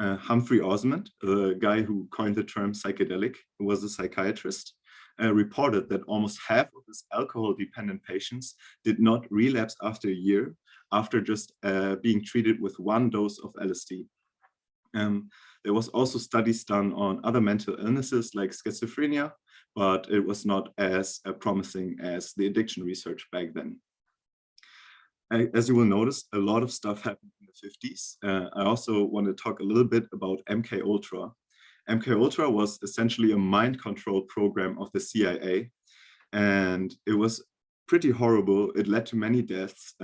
Humphrey Osmond, the guy who coined the term psychedelic, who was a psychiatrist, reported that almost half of his alcohol-dependent patients did not relapse after a year, after just being treated with one dose of LSD. There was also studies done on other mental illnesses like schizophrenia, but it was not as promising as the addiction research back then. As you will notice, a lot of stuff happened in the 50s. I also want to talk a little bit about MK Ultra. MK Ultra was essentially a mind control program of the CIA, and it was pretty horrible. It led to many deaths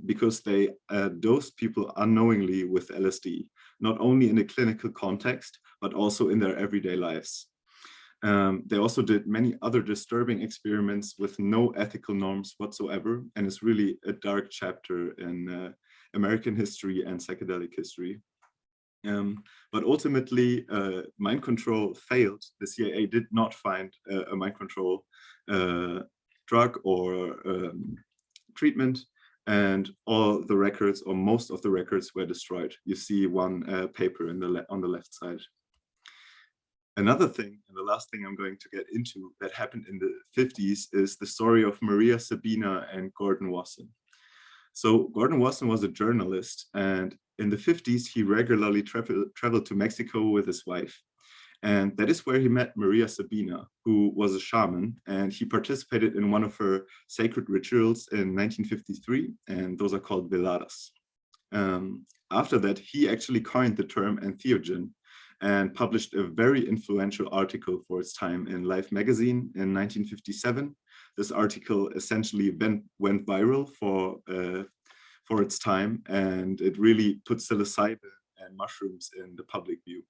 because they dosed people unknowingly with LSD, not only in a clinical context, but also in their everyday lives. They also did many other disturbing experiments with no ethical norms whatsoever, and it's really a dark chapter in American history and psychedelic history. But ultimately, mind control failed. The CIA did not find a mind control drug or treatment, and all the records, or most of the records, were destroyed. You see one paper on the left side. Another thing, and the last thing I'm going to get into, that happened in the 50s is the story of Maria Sabina and Gordon Wasson. So Gordon Wasson was a journalist, and in the 50s, he regularly traveled to Mexico with his wife. And that is where he met Maria Sabina, who was a shaman, and he participated in one of her sacred rituals in 1953, and those are called veladas. After that, he actually coined the term entheogen and published a very influential article for its time in Life magazine in 1957. This article essentially went viral for its time, and it really put psilocybin and mushrooms in the public view.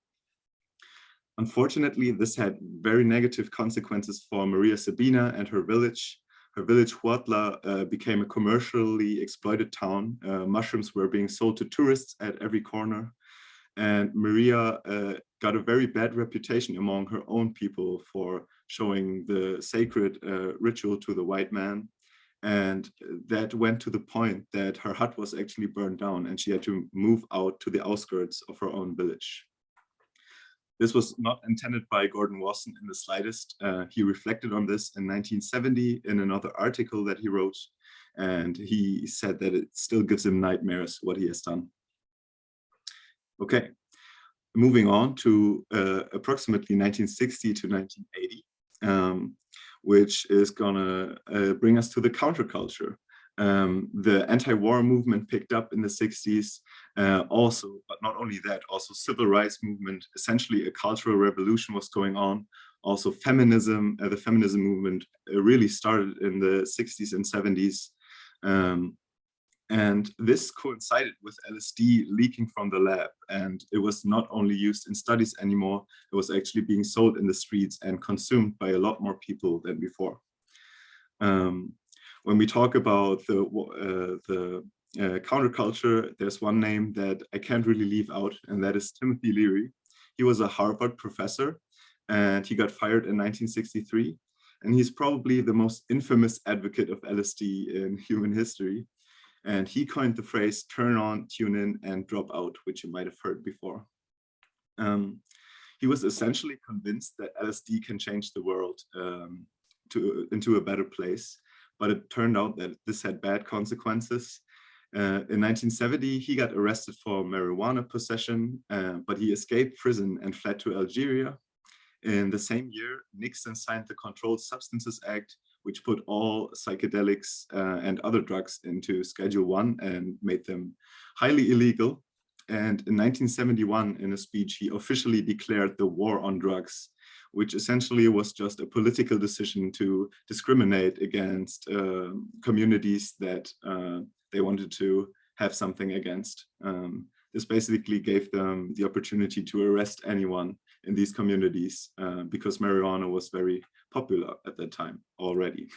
Unfortunately, this had very negative consequences for Maria Sabina and her village. Her village, Huatla, became a commercially exploited town. Mushrooms were being sold to tourists at every corner. And Maria got a very bad reputation among her own people for showing the sacred ritual to the white man. And that went to the point that her hut was actually burned down and she had to move out to the outskirts of her own village. This was not intended by Gordon Wasson in the slightest. He reflected on this in 1970 in another article that he wrote, and he said that it still gives him nightmares what he has done. Okay, moving on to approximately 1960 to 1980, which is gonna bring us to the counterculture. The anti-war movement picked up in the 60s, also, but not only that, also civil rights movement, essentially a cultural revolution was going on. Also feminism, the feminism movement really started in the 60s and 70s. And this coincided with LSD leaking from the lab. And it was not only used in studies anymore, it was actually being sold in the streets and consumed by a lot more people than before. When we talk about the counterculture, there's one name that I can't really leave out, and that is Timothy Leary. He was a Harvard professor, and he got fired in 1963. And he's probably the most infamous advocate of LSD in human history. And he coined the phrase turn on, tune in, and drop out, which you might have heard before. He was essentially convinced that LSD can change the world into a better place. But it turned out that this had bad consequences. In 1970, he got arrested for marijuana possession, but he escaped prison and fled to Algeria. In the same year, Nixon signed the Controlled Substances Act, which put all psychedelics and other drugs into Schedule 1 and made them highly illegal. And in 1971, in a speech, he officially declared the war on drugs, which essentially was just a political decision to discriminate against communities that they wanted to have something against. This basically gave them the opportunity to arrest anyone in these communities because marijuana was very popular at that time already.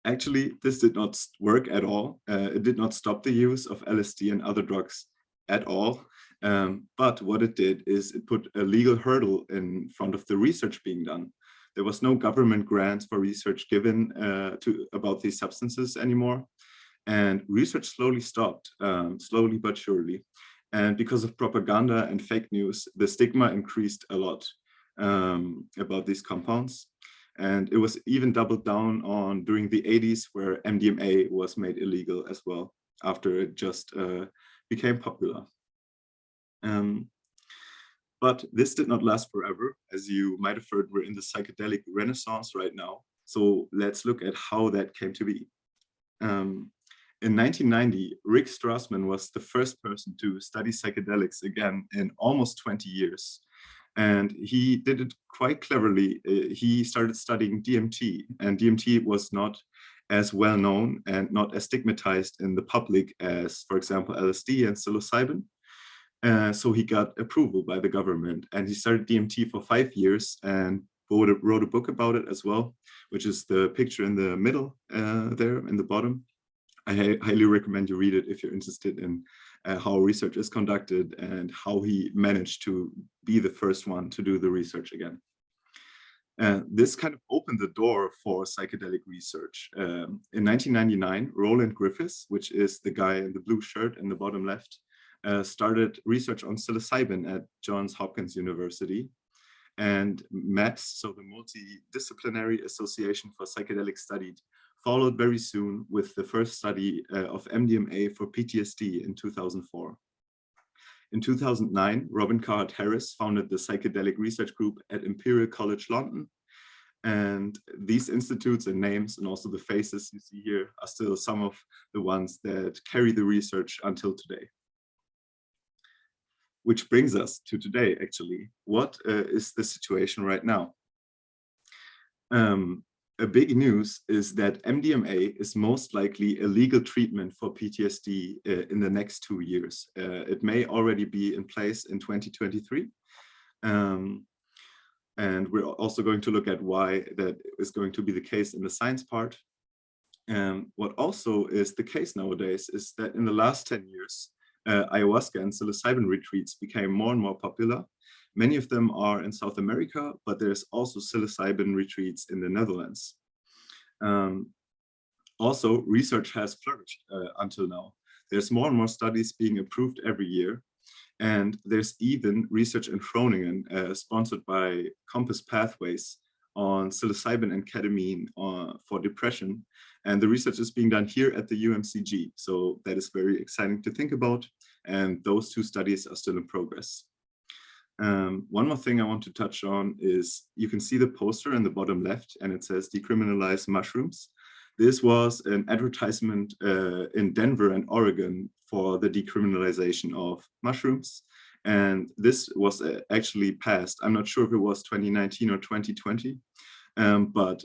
Actually, this did not work at all. It did not stop the use of LSD and other drugs at all. But what it did is it put a legal hurdle in front of the research being done. There was no government grants for research given about these substances anymore. And research slowly stopped, slowly but surely. And because of propaganda and fake news, the stigma increased a lot about these compounds. And it was even doubled down on during the 80s, where MDMA was made illegal as well, after it just became popular. But this did not last forever. As you might have heard, we're in the psychedelic renaissance right now. So let's look at how that came to be. In 1990, Rick Strassman was the first person to study psychedelics again in almost 20 years. And he did it quite cleverly. He started studying DMT, and DMT was not as well known and not as stigmatized in the public as, for example, LSD and psilocybin. So he got approval by the government, and he started DMT for 5 years and wrote a book about it as well, which is the picture in the middle there in the bottom. I highly recommend you read it if you're interested in how research is conducted and how he managed to be the first one to do the research again. This kind of opened the door for psychedelic research. In 1999, Roland Griffiths, which is the guy in the blue shirt in the bottom left, started research on psilocybin at Johns Hopkins University. And MAPS, so the Multidisciplinary Association for Psychedelic Studies, followed very soon with the first study of MDMA for PTSD in 2004. In 2009, Robin Carhart-Harris founded the Psychedelic Research Group at Imperial College London. And these institutes and names, and also the faces you see here, are still some of the ones that carry the research until today. Which brings us to today, actually. What is the situation right now? A big news is that MDMA is most likely a legal treatment for PTSD in the next 2 years. It may already be in place in 2023. And we're also going to look at why that is going to be the case in the science part. What also is the case nowadays is that in the last 10 years, ayahuasca and psilocybin retreats became more and more popular. Many of them are in South America, but there's also psilocybin retreats in the Netherlands. Also, research has flourished until now. There's more and more studies being approved every year. And there's even research in Groningen sponsored by Compass Pathways on psilocybin and ketamine for depression. And the research is being done here at the UMCG. So that is very exciting to think about. And those two studies are still in progress. One more thing I want to touch on is you can see the poster in the bottom left, and it says decriminalize mushrooms. This was an advertisement in Denver and Oregon for the decriminalization of mushrooms. And this was actually passed. I'm not sure if it was 2019 or 2020, but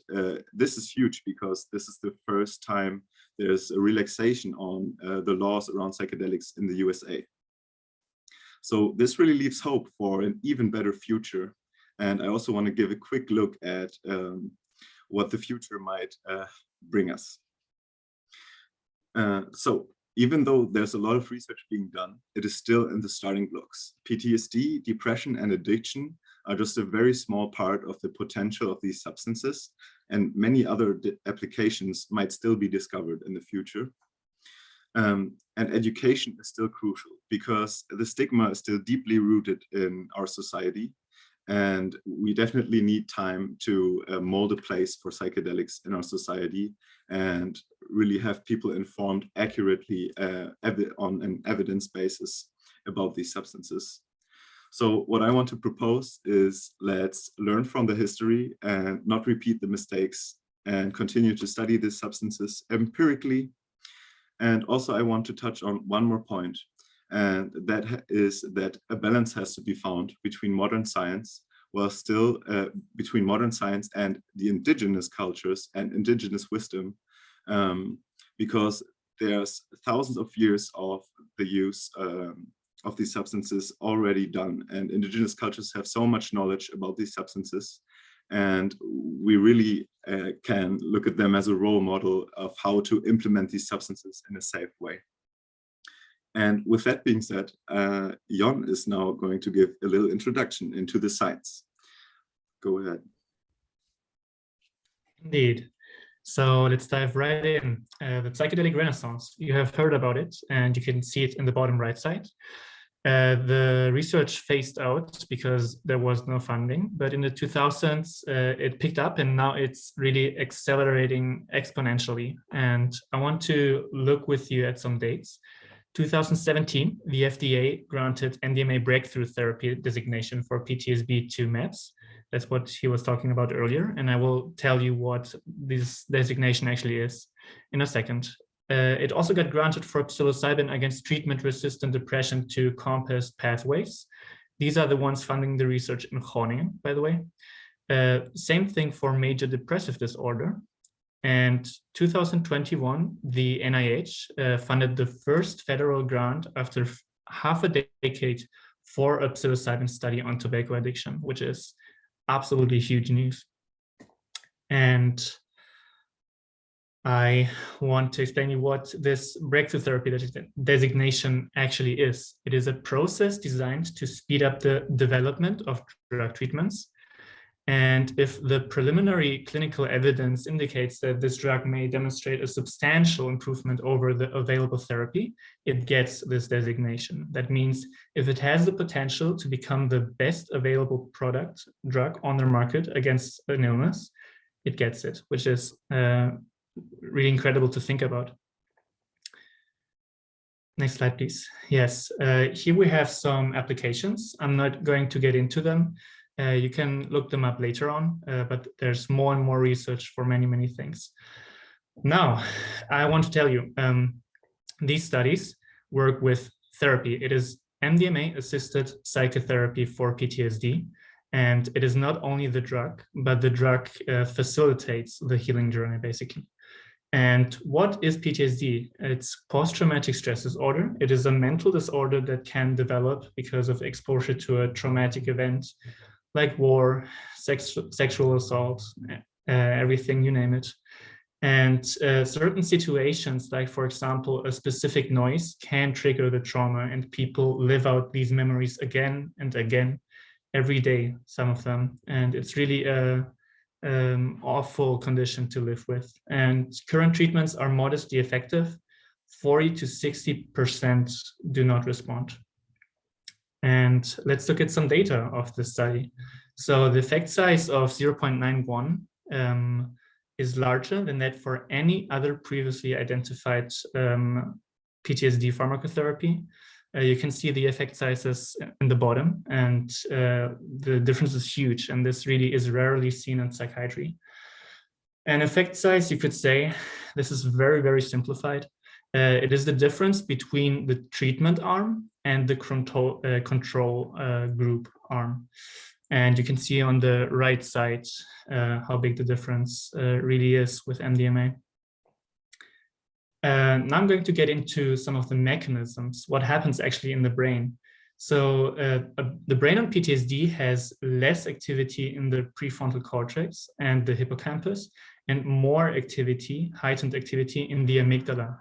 this is huge because this is the first time there's a relaxation on the laws around psychedelics in the USA. So this really leaves hope for an even better future. And I also want to give a quick look at what the future might bring us. So even though there's a lot of research being done, it is still in the starting blocks. PTSD, depression, and addiction are just a very small part of the potential of these substances, and many other applications might still be discovered in the future. And education is still crucial because the stigma is still deeply rooted in our society. And we definitely need time to mold a place for psychedelics in our society and really have people informed accurately on an evidence basis about these substances. So what I want to propose is let's learn from the history and not repeat the mistakes and continue to study these substances empirically. And also I want to touch on one more point, and that is that a balance has to be found between modern science, while still between modern science and the indigenous cultures and indigenous wisdom, because there's thousands of years of the use of these substances already done, and indigenous cultures have so much knowledge about these substances. And we really can look at them as a role model of how to implement these substances in a safe way. And with that being said, Jon is now going to give a little introduction into the science. Go ahead. Indeed. So let's dive right in. The psychedelic renaissance, you have heard about it, and you can see it in the bottom right side. The research phased out because there was no funding, but in the 2000s, it picked up and now it's really accelerating exponentially. And I want to look with you at some dates. 2017, the FDA granted MDMA breakthrough therapy designation for PTSD to meds. That's what he was talking about earlier. And I will tell you what this designation actually is in a second. It also got granted for psilocybin against treatment-resistant depression to Compass Pathways. These are the ones funding the research in Groningen, by the way. Same thing for major depressive disorder. And 2021, the NIH funded the first federal grant after half a decade for a psilocybin study on tobacco addiction, which is absolutely huge news. And I want to explain you what this breakthrough therapy designation actually is. It is a process designed to speed up the development of drug treatments. And if the preliminary clinical evidence indicates that this drug may demonstrate a substantial improvement over the available therapy, it gets this designation. That means if it has the potential to become the best available drug on the market against an illness, it gets it, which is really incredible to think about. Next slide, please. Yes, here we have some applications. I'm not going to get into them. You can look them up later on, but there's more and more research for many, many things. Now, I want to tell you, these studies work with therapy. It is MDMA-assisted psychotherapy for PTSD. And it is not only the drug, but the drug facilitates the healing journey, basically. And what is PTSD? It's post-traumatic stress disorder. It is a mental disorder that can develop because of exposure to a traumatic event like war, sexual assault, everything, you name it. And certain situations, like for example, a specific noise can trigger the trauma, and people live out these memories again and again, every day, some of them. And it's really a awful condition to live with. And current treatments are modestly effective. 40 to 60% do not respond. And let's look at some data of the study. So the effect size of 0.91 is larger than that for any other previously identified PTSD pharmacotherapy. You can see the effect sizes in the bottom, and the difference is huge, and this really is rarely seen in psychiatry. An effect size, you could say, this is very, very simplified. It is the difference between the treatment arm and the control group arm. And you can see on the right side how big the difference really is with MDMA. Now I'm going to get into some of the mechanisms, what happens actually in the brain. So the brain on PTSD has less activity in the prefrontal cortex and the hippocampus, and more activity, heightened activity in the amygdala.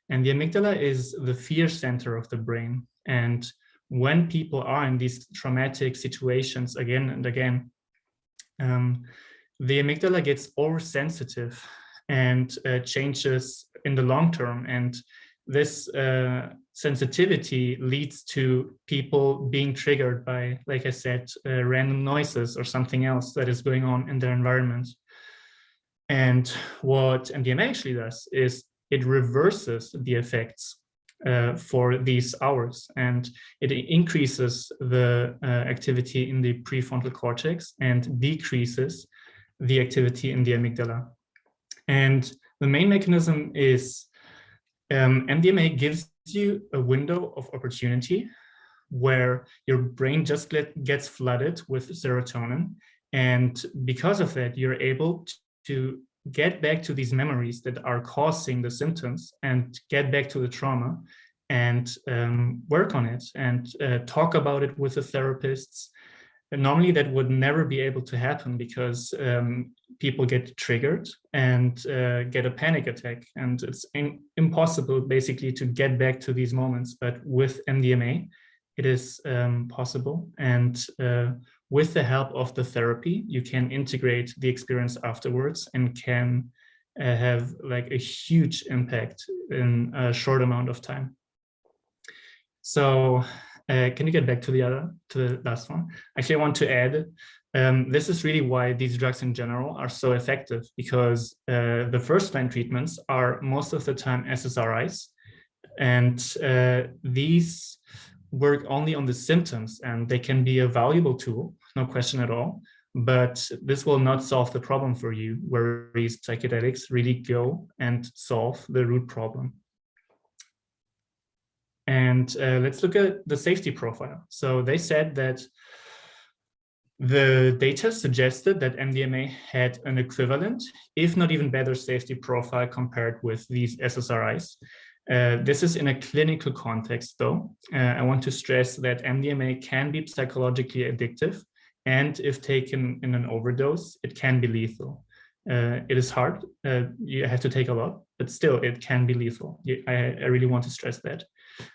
And the amygdala is the fear center of the brain. And when people are in these traumatic situations again and again, the amygdala gets oversensitive and changes in the long term. And this sensitivity leads to people being triggered by, like I said, random noises or something else that is going on in their environment. And what MDMA actually does is it reverses the effects for these hours, and it increases the activity in the prefrontal cortex and decreases the activity in the amygdala. And the main mechanism is MDMA gives you a window of opportunity where your brain just gets flooded with serotonin. And because of that, you're able to get back to these memories that are causing the symptoms and get back to the trauma and work on it and talk about it with the therapists. And normally that would never be able to happen because people get triggered and get a panic attack, and it's impossible basically to get back to these moments. But with MDMA, it is possible, and with the help of the therapy, you can integrate the experience afterwards and can have like a huge impact in a short amount of time. So can you get back to the last one? Actually, I want to add, this is really why these drugs in general are so effective, because the first line treatments are most of the time SSRIs, and these work only on the symptoms, and they can be a valuable tool, no question at all, but this will not solve the problem for you, whereas psychedelics really go and solve the root problem. And let's look at the safety profile. So they said that the data suggested that MDMA had an equivalent, if not even better, safety profile compared with these SSRIs. This is in a clinical context, though. I want to stress that MDMA can be psychologically addictive, and if taken in an overdose, it can be lethal. It is hard. You have to take a lot, but still, it can be lethal. I really want to stress that.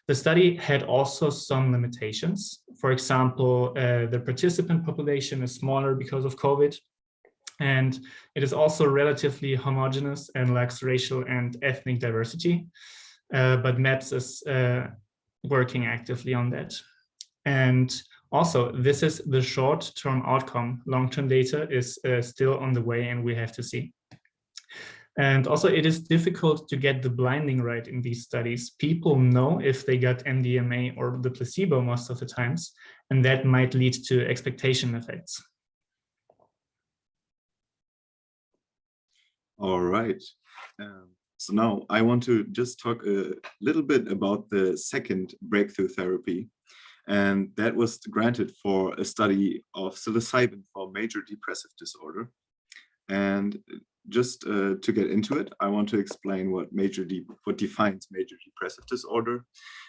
The study had also some limitations. For example, the participant population is smaller because of COVID, and it is also relatively homogeneous and lacks racial and ethnic diversity. But MAPS is working actively on that. And also, this is the short-term outcome. Long-term data is still on the way, and we have to see. And also, it is difficult to get the blinding right in these studies. People know if they got MDMA or the placebo most of the times, and that might lead to expectation effects. All right. So now I want to just talk a little bit about the second breakthrough therapy. And that was granted for a study of psilocybin for major depressive disorder. And just to get into it, I want to explain what defines major depressive disorder,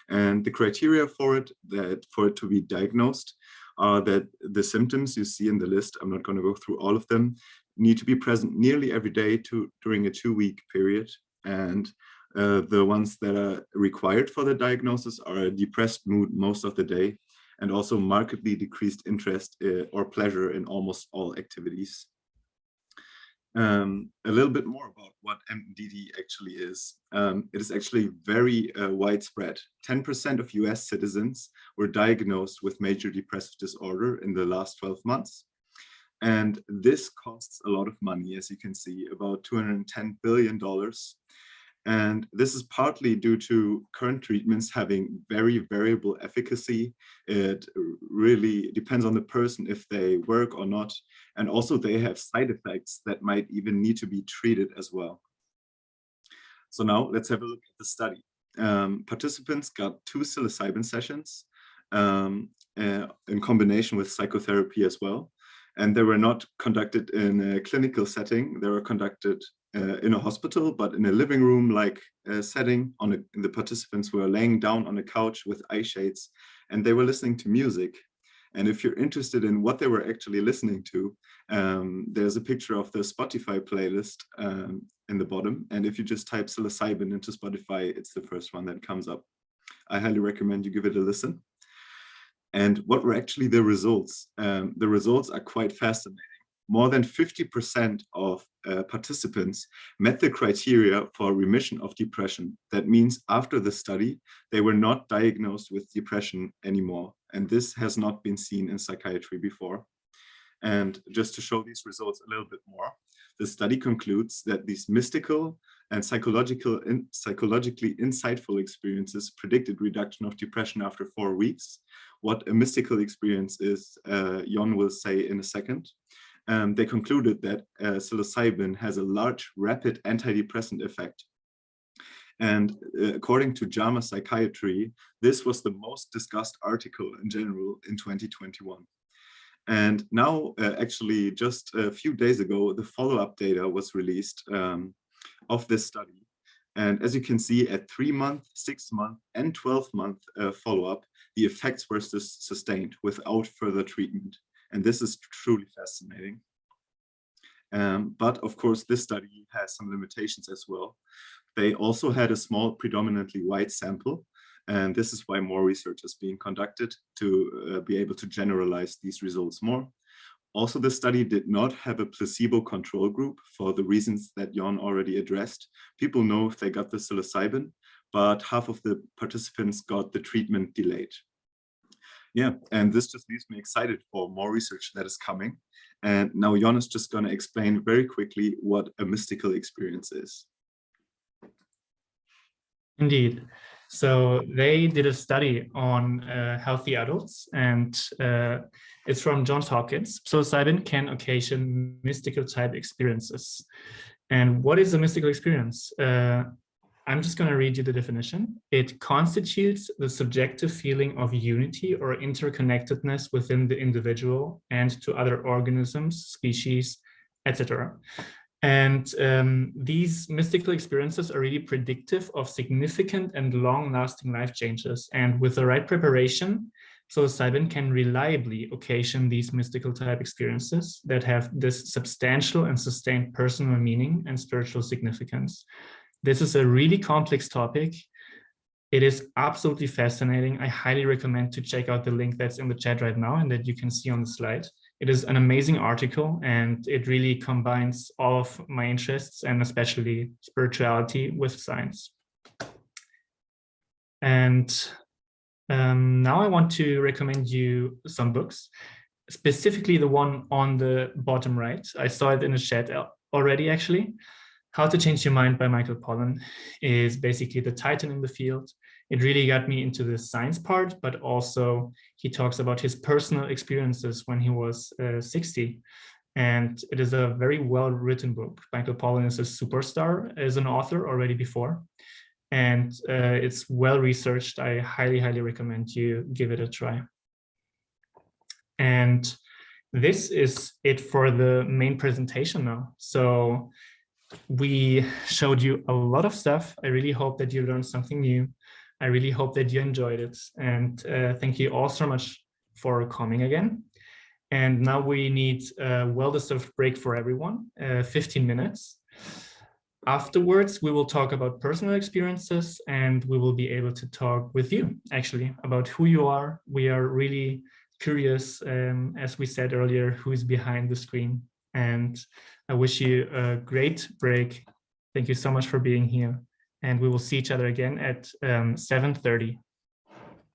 and the criteria for it to be diagnosed are that the symptoms you see in the list, I'm not going to go through all of them, need to be present nearly every day during a 2-week period. And the ones that are required for the diagnosis are a depressed mood most of the day, and also markedly decreased interest or pleasure in almost all activities. A little bit more about what MDD actually is. It is actually very widespread. 10% of US citizens were diagnosed with major depressive disorder in the last 12 months. And this costs a lot of money, as you can see, about $210 billion. And this is partly due to current treatments having very variable efficacy. It really depends on the person if they work or not. And also they have side effects that might even need to be treated as well. So now let's have a look at the study. Participants got 2 psilocybin sessions in combination with psychotherapy as well. And they were not conducted in a clinical setting. They were conducted in a hospital, but in a living room-like setting. The participants were laying down on a couch with eye shades, and they were listening to music. And if you're interested in what they were actually listening to, there's a picture of the Spotify playlist in the bottom. And if you just type psilocybin into Spotify, it's the first one that comes up. I highly recommend you give it a listen. And what were actually the results? The results are quite fascinating. More than 50% of participants met the criteria for remission of depression. That means after the study, they were not diagnosed with depression anymore. And this has not been seen in psychiatry before. And just to show these results a little bit more, the study concludes that these mystical and psychologically insightful experiences predicted reduction of depression after 4 weeks. What a mystical experience is, Jon will say in a second. They concluded that psilocybin has a large, rapid antidepressant effect. And according to JAMA Psychiatry, this was the most discussed article in general in 2021. And now, actually, just a few days ago, the follow-up data was released of this study. And as you can see, at 3-month, 6-month, and 12-month follow-up, the effects were sustained without further treatment. And this is truly fascinating. But of course, this study has some limitations as well. They also had a small, predominantly white sample. And this is why more research is being conducted to be able to generalize these results more. Also, the study did not have a placebo control group for the reasons that Jon already addressed. People know if they got the psilocybin, but half of the participants got the treatment delayed. Yeah, and this just leaves me excited for more research that is coming. And now Jon is just going to explain very quickly what a mystical experience is. Indeed. So they did a study on healthy adults, and it's from Johns Hopkins. Psilocybin can occasion mystical type experiences. And what is a mystical experience? I'm just going to read you the definition. It constitutes the subjective feeling of unity or interconnectedness within the individual and to other organisms, species, etc. And these mystical experiences are really predictive of significant and long-lasting life changes. And with the right preparation, psilocybin can reliably occasion these mystical type experiences that have this substantial and sustained personal meaning and spiritual significance. This is a really complex topic. It is absolutely fascinating. I highly recommend to check out the link that's in the chat right now and that you can see on the slide. It is an amazing article, and it really combines all of my interests, and especially spirituality, with science. And now I want to recommend you some books, specifically the one on the bottom right. I saw it in the chat already, actually. How to Change Your Mind by Michael Pollan is basically the titan in the field. It really got me into the science part, but also he talks about his personal experiences when he was 60. And it is a very well-written book. Michael Pollan is a superstar as an author already before. And it's well-researched. I highly, highly recommend you give it a try. And this is it for the main presentation now. So we showed you a lot of stuff. I really hope that you learned something new. I really hope that you enjoyed it. And thank you all so much for coming again. And now we need a well-deserved break for everyone, 15 minutes. Afterwards, we will talk about personal experiences, and we will be able to talk with you, actually, about who you are. We are really curious, as we said earlier, who is behind the screen. and I wish you a great break. Thank you so much for being here, and we will see each other again at 7:30.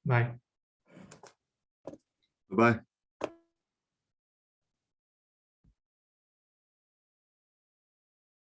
Bye. Bye-bye.